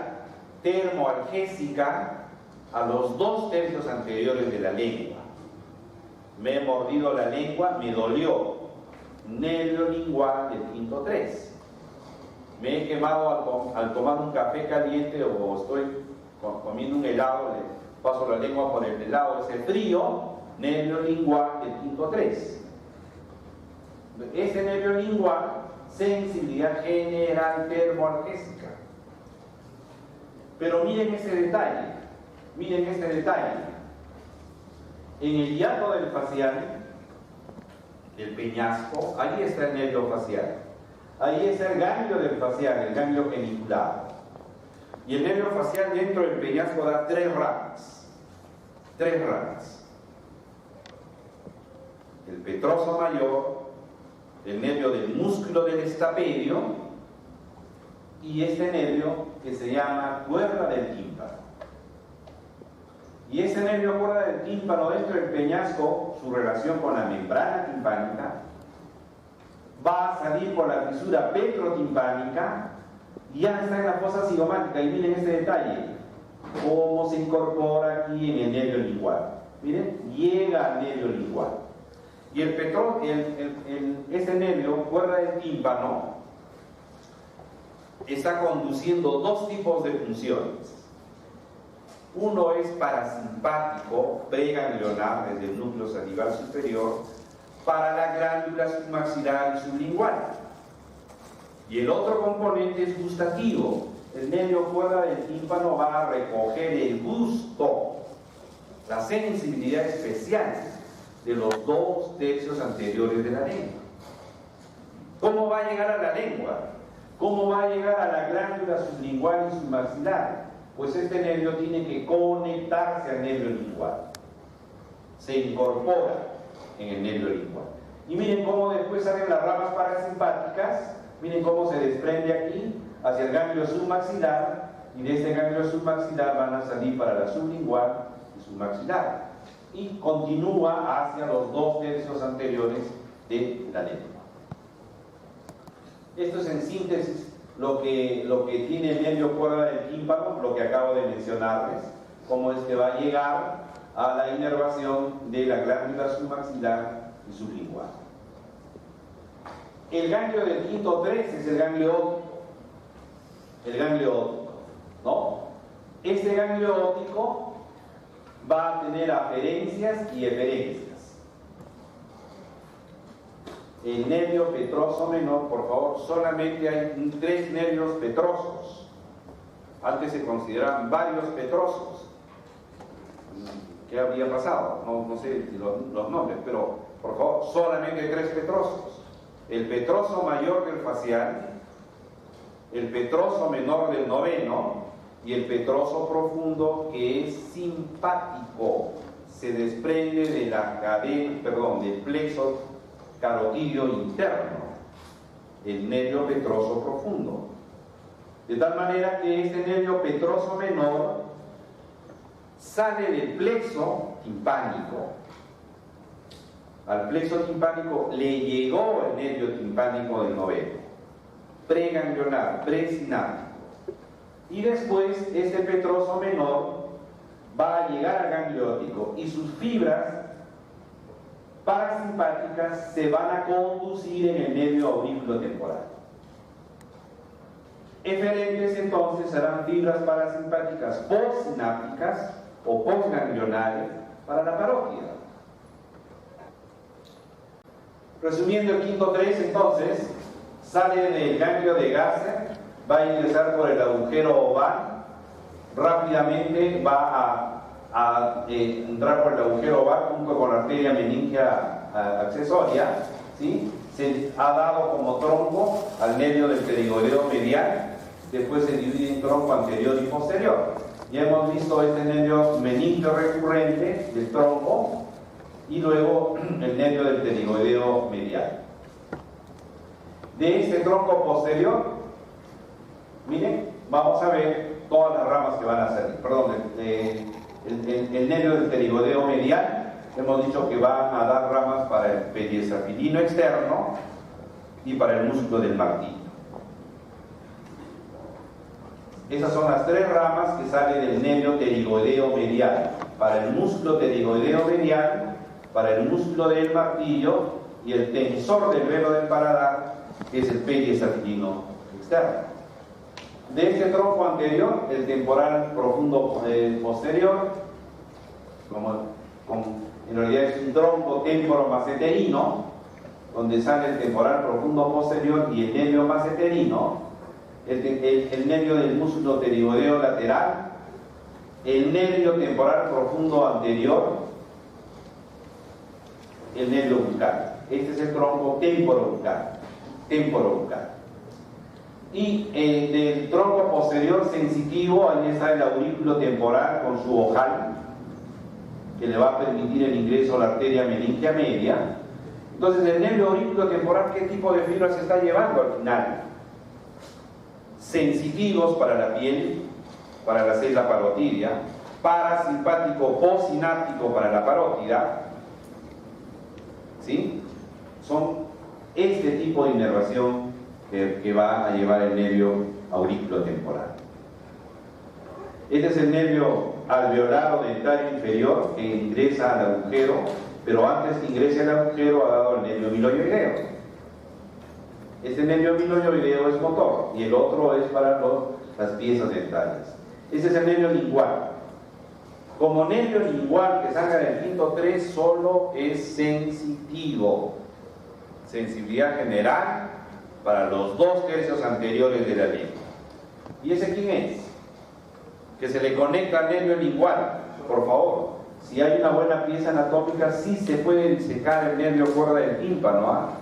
termoalgésica, a los 2/3 anteriores de la lengua. Me he mordido la lengua, me dolió. Nervio lingual del quinto 3. Me he quemado al tomar un café caliente o estoy comiendo un helado, le paso la lengua por el helado, ese frío, nervio lingual del quinto 3. Este nervio lingual, sensibilidad general termoalgésica. Pero miren ese detalle, miren este detalle. En el hiato del facial, el peñasco, ahí está el nervio facial. Ahí está el ganglio del facial, el ganglio geniculado. Y el nervio facial dentro del peñasco da 3 ramas. 3 ramas. El petroso mayor, el nervio del músculo del estapedio y este nervio que se llama cuerda del tímpano. Y ese nervio cuerda del tímpano dentro del peñasco, su relación con la membrana timpánica, va a salir por la fisura petrotimpánica y ya está en la fosa cigomática. Y miren este detalle, cómo se incorpora aquí en el nervio lingual. Miren, llega al nervio lingual. Y este nervio, cuerda del tímpano, está conduciendo 2 tipos de funciones. Uno es parasimpático, preganglionar, desde el núcleo salival superior, para la glándula submaxilar y sublingual. Y el otro componente es gustativo. El nervio cuerda del tímpano va a recoger el gusto, la sensibilidad especial de los 2/3 anteriores de la lengua. ¿Cómo va a llegar a la lengua? ¿Cómo va a llegar a la glándula sublingual y submaxilar? Pues este nervio tiene que conectarse al nervio lingual. Se incorpora en el nervio lingual. Y miren cómo después salen las ramas parasimpáticas. Miren cómo se desprende aquí hacia el ganglio submaxilar, y de este ganglio submaxilar van a salir para la sublingual y submaxilar. Y continúa hacia los 2/3 anteriores de la lengua. Esto es en síntesis lo que tiene el nervio cuerda del tímpano, lo que acabo de mencionarles, cómo es que va a llegar a la inervación de la glándula submaxilar y sublingual. El ganglio del quinto 3 es el ganglio óptico. El ganglio óptico, ¿no? Este ganglio óptico va a tener aferencias y eferencias. el nervio petroso menor, por favor, solamente hay 3 nervios petrosos. Antes se consideraban varios petrosos. ¿Qué habría pasado? No sé los nombres, pero por favor, solamente 3 petrosos. El petroso mayor del facial, el petroso menor del noveno y el petroso profundo, que es simpático, se desprende de la cadena, del plexo carotidio interno, el nervio petroso profundo. De tal manera que este nervio petroso menor sale del plexo timpánico. Al plexo timpánico le llegó el nervio timpánico del noveno, preganglionar, presináptico. Y después este petroso menor va a llegar al ganglio óptico y sus fibras parasimpáticas se van a conducir en el nervio aurículo temporal. Eferentes entonces serán fibras parasimpáticas postsinápticas o postganglionales para la parótida. Resumiendo, el quinto 3 entonces sale del ganglio de Gasser, va a ingresar por el agujero oval, rápidamente va a entrar por el agujero oval junto con la arteria meningia accesoria, ¿sí? Se ha dado como tronco al nervio del pterigoideo medial, después se divide en tronco anterior y posterior. Ya hemos visto este nervio meningio recurrente del tronco y luego el nervio del pterigoideo medial. De este tronco posterior, miren, vamos a ver todas las ramas que van a salir. Perdón, el nervio del pterigoideo medial, hemos dicho que va a dar ramas para el periesafilino externo y para el músculo del martillo. Esas son las 3 ramas que salen del nervio pterigoideo medial, para el músculo pterigoideo medial, para el músculo del martillo y el tensor del velo del paladar, que es el periesafilino externo. De este tronco anterior, el temporal profundo posterior, en realidad es un tronco temporomaceterino, donde sale el temporal profundo posterior y el nervio maceterino, el nervio del músculo pterigoideo lateral, el nervio temporal profundo anterior, el nervio bucal. Este es el tronco temporobucal. Y del tronco posterior sensitivo, ahí está el aurículo temporal con su ojal, que le va a permitir el ingreso a la arteria meningia media. Entonces, el nervio aurículo temporal, ¿qué tipo de fibras se está llevando al final? Sensitivos para la piel, para la célula parotidia, parasimpático postsináptico para la parótida, ¿sí? Son este tipo de inervación que va a llevar el nervio aurículo temporal. Este es el nervio alveolar o dentario inferior que ingresa al agujero, pero antes que ingrese al agujero ha dado el nervio miloioideo. Este nervio miloioideo es motor y el otro es para las piezas dentales. Este es el nervio lingual. Como nervio lingual que salga del quinto 3 solo es sensitivo. Sensibilidad general para los 2 tercios anteriores de la lengua. ¿Y ese quién es? Que se le conecta al nervio lingual. Por favor, si hay una buena pieza anatómica, sí se puede disecar el nervio cuerda del tímpano, ¿ah?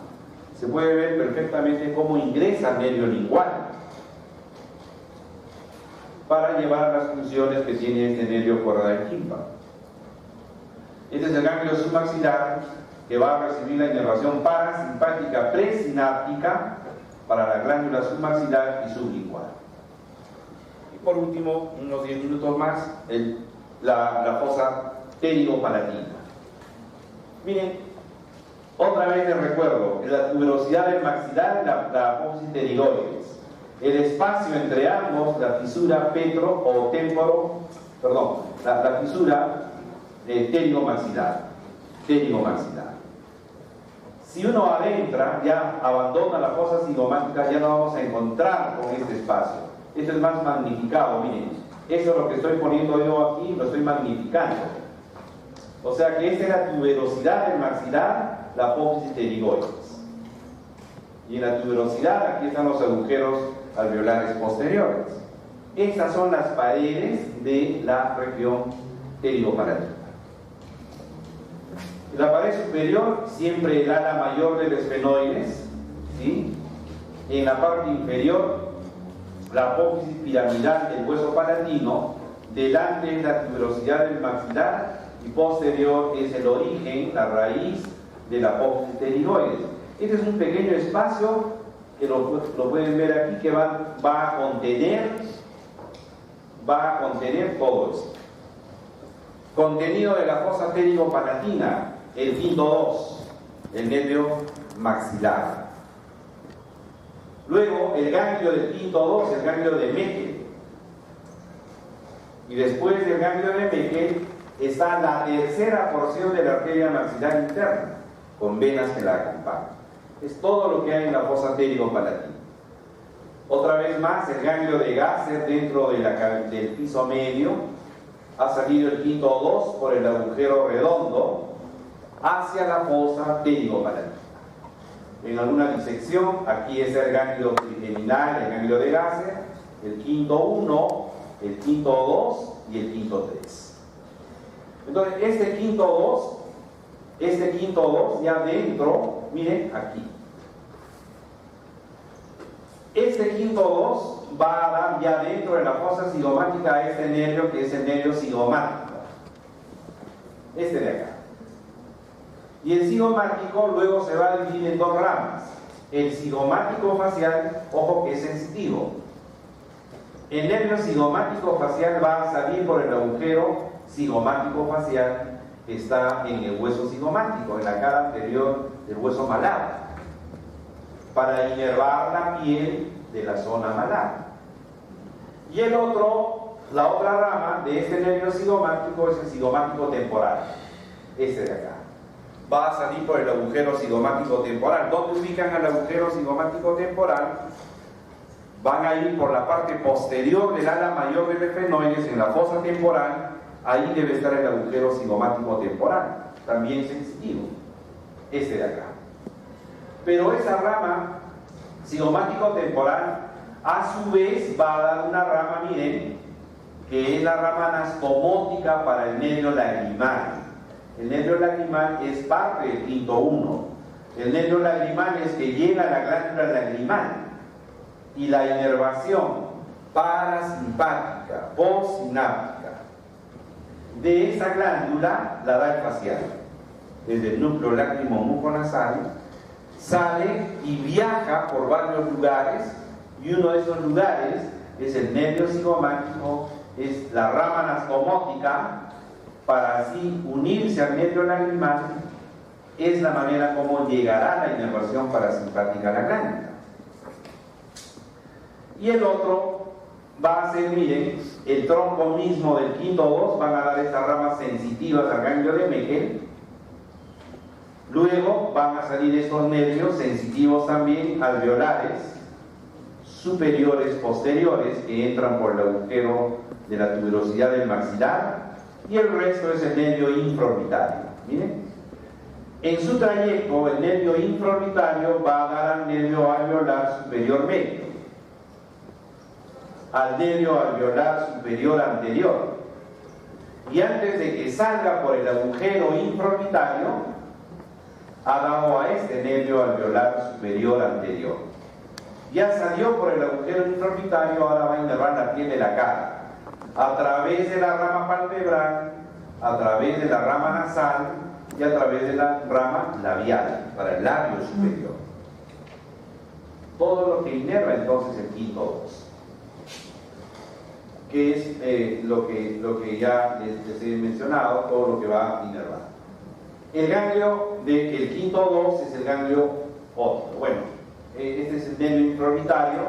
Se puede ver perfectamente cómo ingresa el nervio lingual para llevar las funciones que tiene este nervio cuerda del tímpano. Este es el ganglio submaxilar, que va a recibir la inervación parasimpática presináptica para la glándula submaxilar y sublingual. Y por último, unos 10 minutos más, la fosa pterigopalatina. Miren, otra vez les recuerdo, la tuberosidad del maxilar y la apófisis pterigoides. El espacio entre ambos, la fisura la fisura pterigomaxilar. Si uno adentra, ya abandona la fosa cigomática, ya no vamos a encontrar con este espacio. Esto es más magnificado, miren. Eso es lo que estoy poniendo yo aquí, lo estoy magnificando. O sea que esta es la tuberosidad del maxilar, la apófisis pterigoides. Y en la tuberosidad, aquí están los agujeros alveolares posteriores. Estas son las paredes de la región pterigopalatina. En la pared superior, siempre el ala mayor del esfenoides, ¿sí? En la parte inferior, la apófisis piramidal del hueso palatino, delante es la tuberosidad del maxilar y posterior es el origen, la raíz de la apófisis pterigoides. Este es un pequeño espacio que lo pueden ver aquí, que va a contener todo esto. Contenido de la fosa pterigopalatina, el quinto 2, el nervio maxilar. Luego el ganglio del quinto 2, el ganglio de Meckel. Y después del ganglio de Meckel está la tercera porción de la arteria maxilar interna, con venas que la acompañan. Es todo lo que hay en la fosa pterigopalatina. Otra vez más, el ganglio de Gasser dentro de del piso medio. Ha salido el quinto 2 por el agujero redondo hacia la fosa pterigopalatina. En alguna disección, aquí es el ganglio trigeminal, el ganglio de Gasser, el quinto 1, el quinto 2 y el quinto 3. Entonces, este quinto 2 ya dentro, miren aquí. Este quinto 2 va a dar ya dentro de la fosa cigomática a este nervio que es el nervio cigomático. Este de acá. Y el cigomático luego se va a dividir en dos ramas. El cigomático facial, ojo que es sensitivo. El nervio cigomático facial va a salir por el agujero cigomático facial que está en el hueso cigomático, en la cara anterior del hueso malar, para inervar la piel de la zona malar. Y la otra rama de este nervio cigomático es el cigomático temporal, este de acá. Va a salir por el agujero cigomático temporal. ¿Dónde ubican al agujero cigomático temporal? Van a ir por la parte posterior del ala mayor del esfenoides, en la fosa temporal. Ahí debe estar el agujero cigomático temporal, también sensitivo, este de acá. Pero esa rama cigomático temporal a su vez va a dar una rama, miren, que es la rama anastomótica para el nervio lagrimal. El nervio lagrimal es parte del quinto 1. El nervio lagrimal es que llega a la glándula lagrimal y la inervación parasimpática, postsináptica de esa glándula la da el facial. Desde el núcleo lágrimo-muconasal sale y viaja por varios lugares, y uno de esos lugares es el nervio cigomático, es la rama anastomótica, para así unirse al nervio lagrimal. Es la manera como llegará la inervación parasimpática a la glándula. Y el otro va a ser, miren, el tronco mismo del quinto 2, van a dar estas ramas sensitivas al ganglio de Meckel. Luego van a salir estos nervios sensitivos también alveolares, superiores, posteriores, que entran por el agujero de la tuberosidad del maxilar, y el resto es el nervio infraorbitario. Miren, en su trayecto el nervio infraorbitario va a dar al nervio alveolar superior medio, al nervio alveolar superior anterior, y antes de que salga por el agujero infraorbitario ha dado a este nervio alveolar superior anterior. Ya salió por el agujero infraorbitario, ahora va a inervar la piel de la cara a través de la rama palpebral, a través de la rama nasal y a través de la rama labial para el labio superior. Todo lo que inerva entonces el quinto 2, que es lo que ya les he mencionado, todo lo que va a inervar. El ganglio del quinto 2 es el ganglio otro. Bueno, este es el nervio infraorbitario,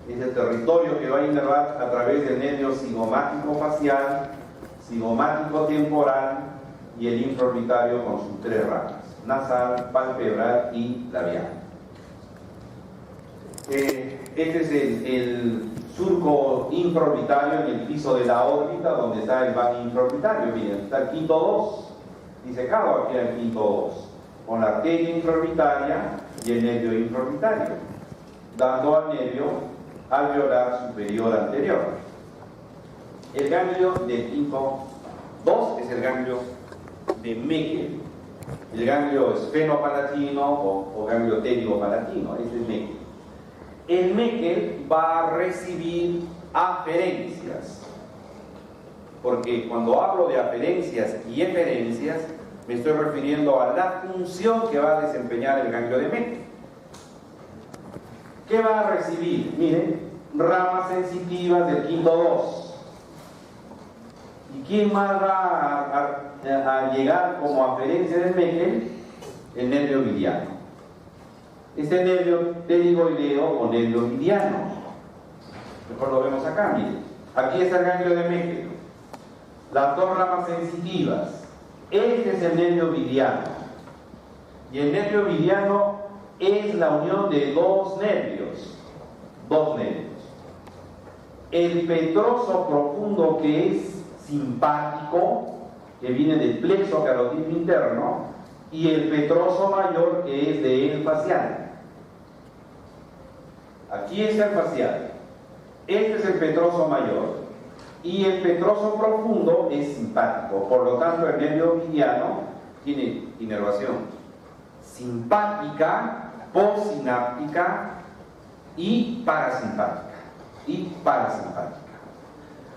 es el territorio que va a inervar a través del nervio cigomático facial, cigomático temporal y el infraorbitario con sus tres ramas: nasal, palpebral y labial. Este es el surco infraorbitario en el piso de la órbita, donde está el van infraorbitario. Miren, está el quinto 2, disecado aquí el quinto 2. con la arteria infraorbitaria y el nervio infraorbitario, dando al nervio alveolar superior anterior. El ganglio del quinto 2 es el ganglio de Meckel, el ganglio esfenopalatino o ganglio pterigopalatino, ese es Meckel. El Meckel va a recibir aferencias, porque cuando hablo de aferencias y eferencias me estoy refiriendo a la función que va a desempeñar el ganglio de Meckel. ¿Qué va a recibir? Miren, ramas sensitivas del quinto 2. ¿Y quién más va a llegar como aferencia del Meckel? El nervio mediano. Este nervio pterigoideo o nervio mediano. Mejor lo vemos acá, miren. Aquí está el ganglio de Meckel. Las dos ramas sensitivas. Este es el nervio mediano. Y el nervio mediano es la unión de dos nervios. Dos nervios. El petroso profundo, que es simpático, que viene del plexo carotídeo interno, y el petroso mayor, que es de el facial. Aquí está el facial. Este es el petroso mayor. Y el petroso profundo es simpático. Por lo tanto, el nervio mediano tiene inervación simpática, postsináptica y parasimpática.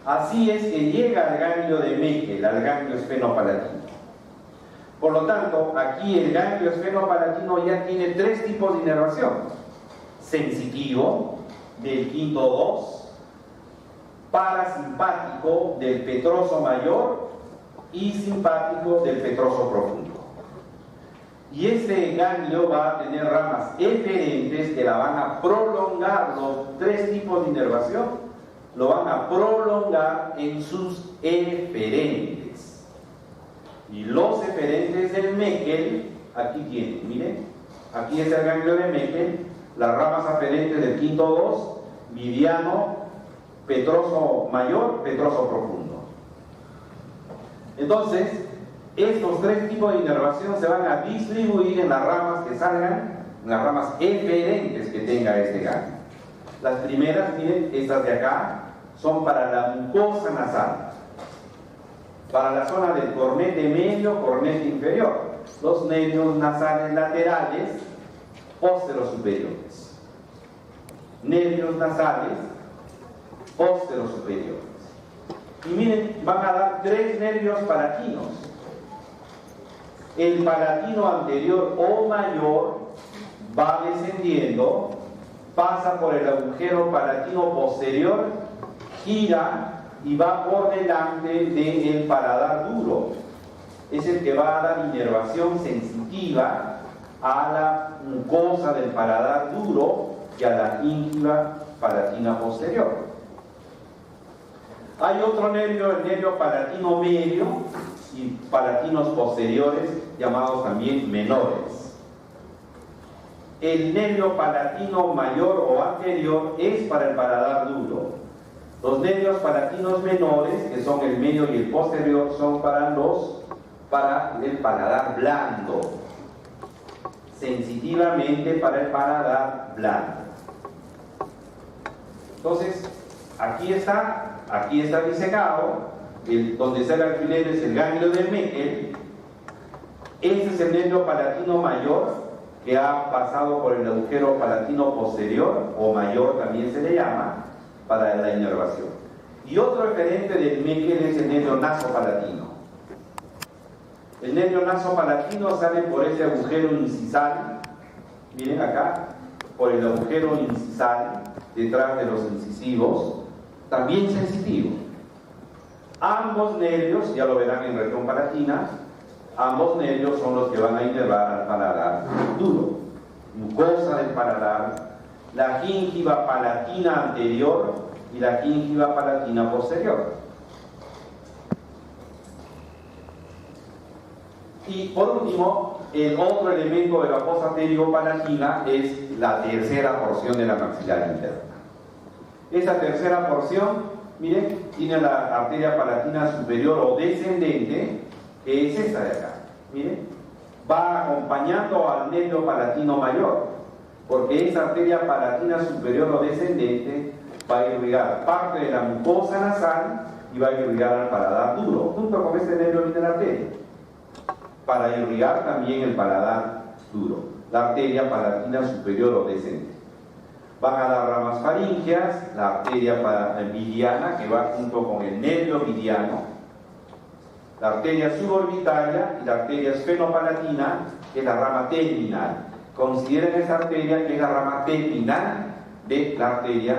Así es que llega al ganglio de Meckel, al ganglio esfenopalatino. Por lo tanto, aquí el ganglio esfenopalatino ya tiene tres tipos de inervación: sensitivo, del quinto 2, parasimpático, del petroso mayor, y simpático, del petroso profundo. Y este ganglio va a tener ramas eferentes que la van a prolongar. Los tres tipos de inervación lo van a prolongar en sus eferentes. Y los eferentes del Meckel, aquí tienen, miren, aquí está el ganglio de Meckel, las ramas aferentes del quinto 2, mediano, petroso mayor, petroso profundo. Entonces, estos tres tipos de inervación se van a distribuir en las ramas que salgan, en las ramas eferentes que tenga este ganglio. Las primeras, miren, estas de acá, son para la mucosa nasal, para la zona del cornete medio, cornete inferior, los nervios nasales laterales, posterosuperiores. Nervios nasales, posterosuperiores. Y miren, van a dar tres nervios palatinos. El palatino anterior o mayor va descendiendo, pasa por el agujero palatino posterior, gira y va por delante del paladar duro. Es el que va a dar inervación sensitiva a la mucosa del paladar duro y a la ínfula palatina posterior. Hay otro nervio, el nervio palatino medio y palatinos posteriores, llamados también menores. El nervio palatino mayor o anterior es para el paladar duro. Los nervios palatinos menores, que son el medio y el posterior, son para el paladar blando. Sensitivamente para el paladar blando. Entonces, aquí está disecado, donde está el alfiler es el ganglio de Meckel. Este es el nervio palatino mayor, que ha pasado por el agujero palatino posterior, o mayor también se le llama, para la inervación. Y otro referente del Meckel es el nervio nasopalatino. El nervio nasopalatino sale por ese agujero incisal, miren acá, por el agujero incisal, detrás de los incisivos, también sensitivo. Ambos nervios, ya lo verán en región palatina, ambos nervios son los que van a inervar al paladar duro, mucosa del paladar, la gíngiva palatina anterior y la gíngiva palatina posterior. Y por último, el otro elemento de la fosa pterigo-palatina es la tercera porción de la maxilar interna. Esa tercera porción, miren, tiene la arteria palatina superior o descendente, que es esta de acá. Miren, va acompañando al nervio palatino mayor, porque esa arteria palatina superior o descendente va a irrigar parte de la mucosa nasal y va a irrigar al paladar duro, junto con este nervio de la arteria, para irrigar también el paladar duro, la arteria palatina superior o descendente. Van a dar ramas faríngeas, la arteria biliana, que va junto con el nervio biliano, la arteria suborbitaria y la arteria esfenopalatina, que es la rama terminal. Consideren esa arteria que es la rama terminal de la arteria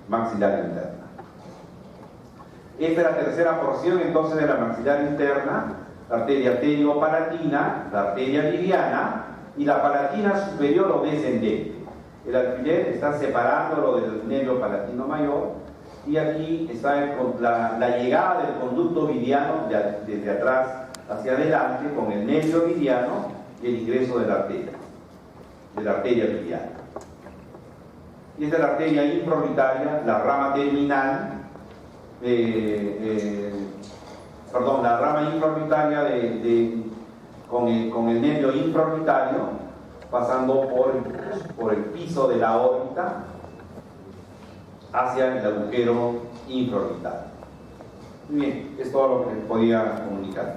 maxilar interna. Esta es la tercera porción entonces de la maxilar interna, la arteria palatina, la arteria biliana y la palatina superior o descendente. El alfiler está separándolo del nervio palatino mayor y aquí está la llegada del conducto biliano desde atrás hacia adelante con el nervio biliano y el ingreso de la arteria biliana. Y esta es la arteria infraorbitaria, la rama terminal, la rama infraorbitaria con el nervio infraorbitario, pasando por el piso de la órbita hacia el agujero infraorbital. Muy bien, es todo lo que podía comunicar.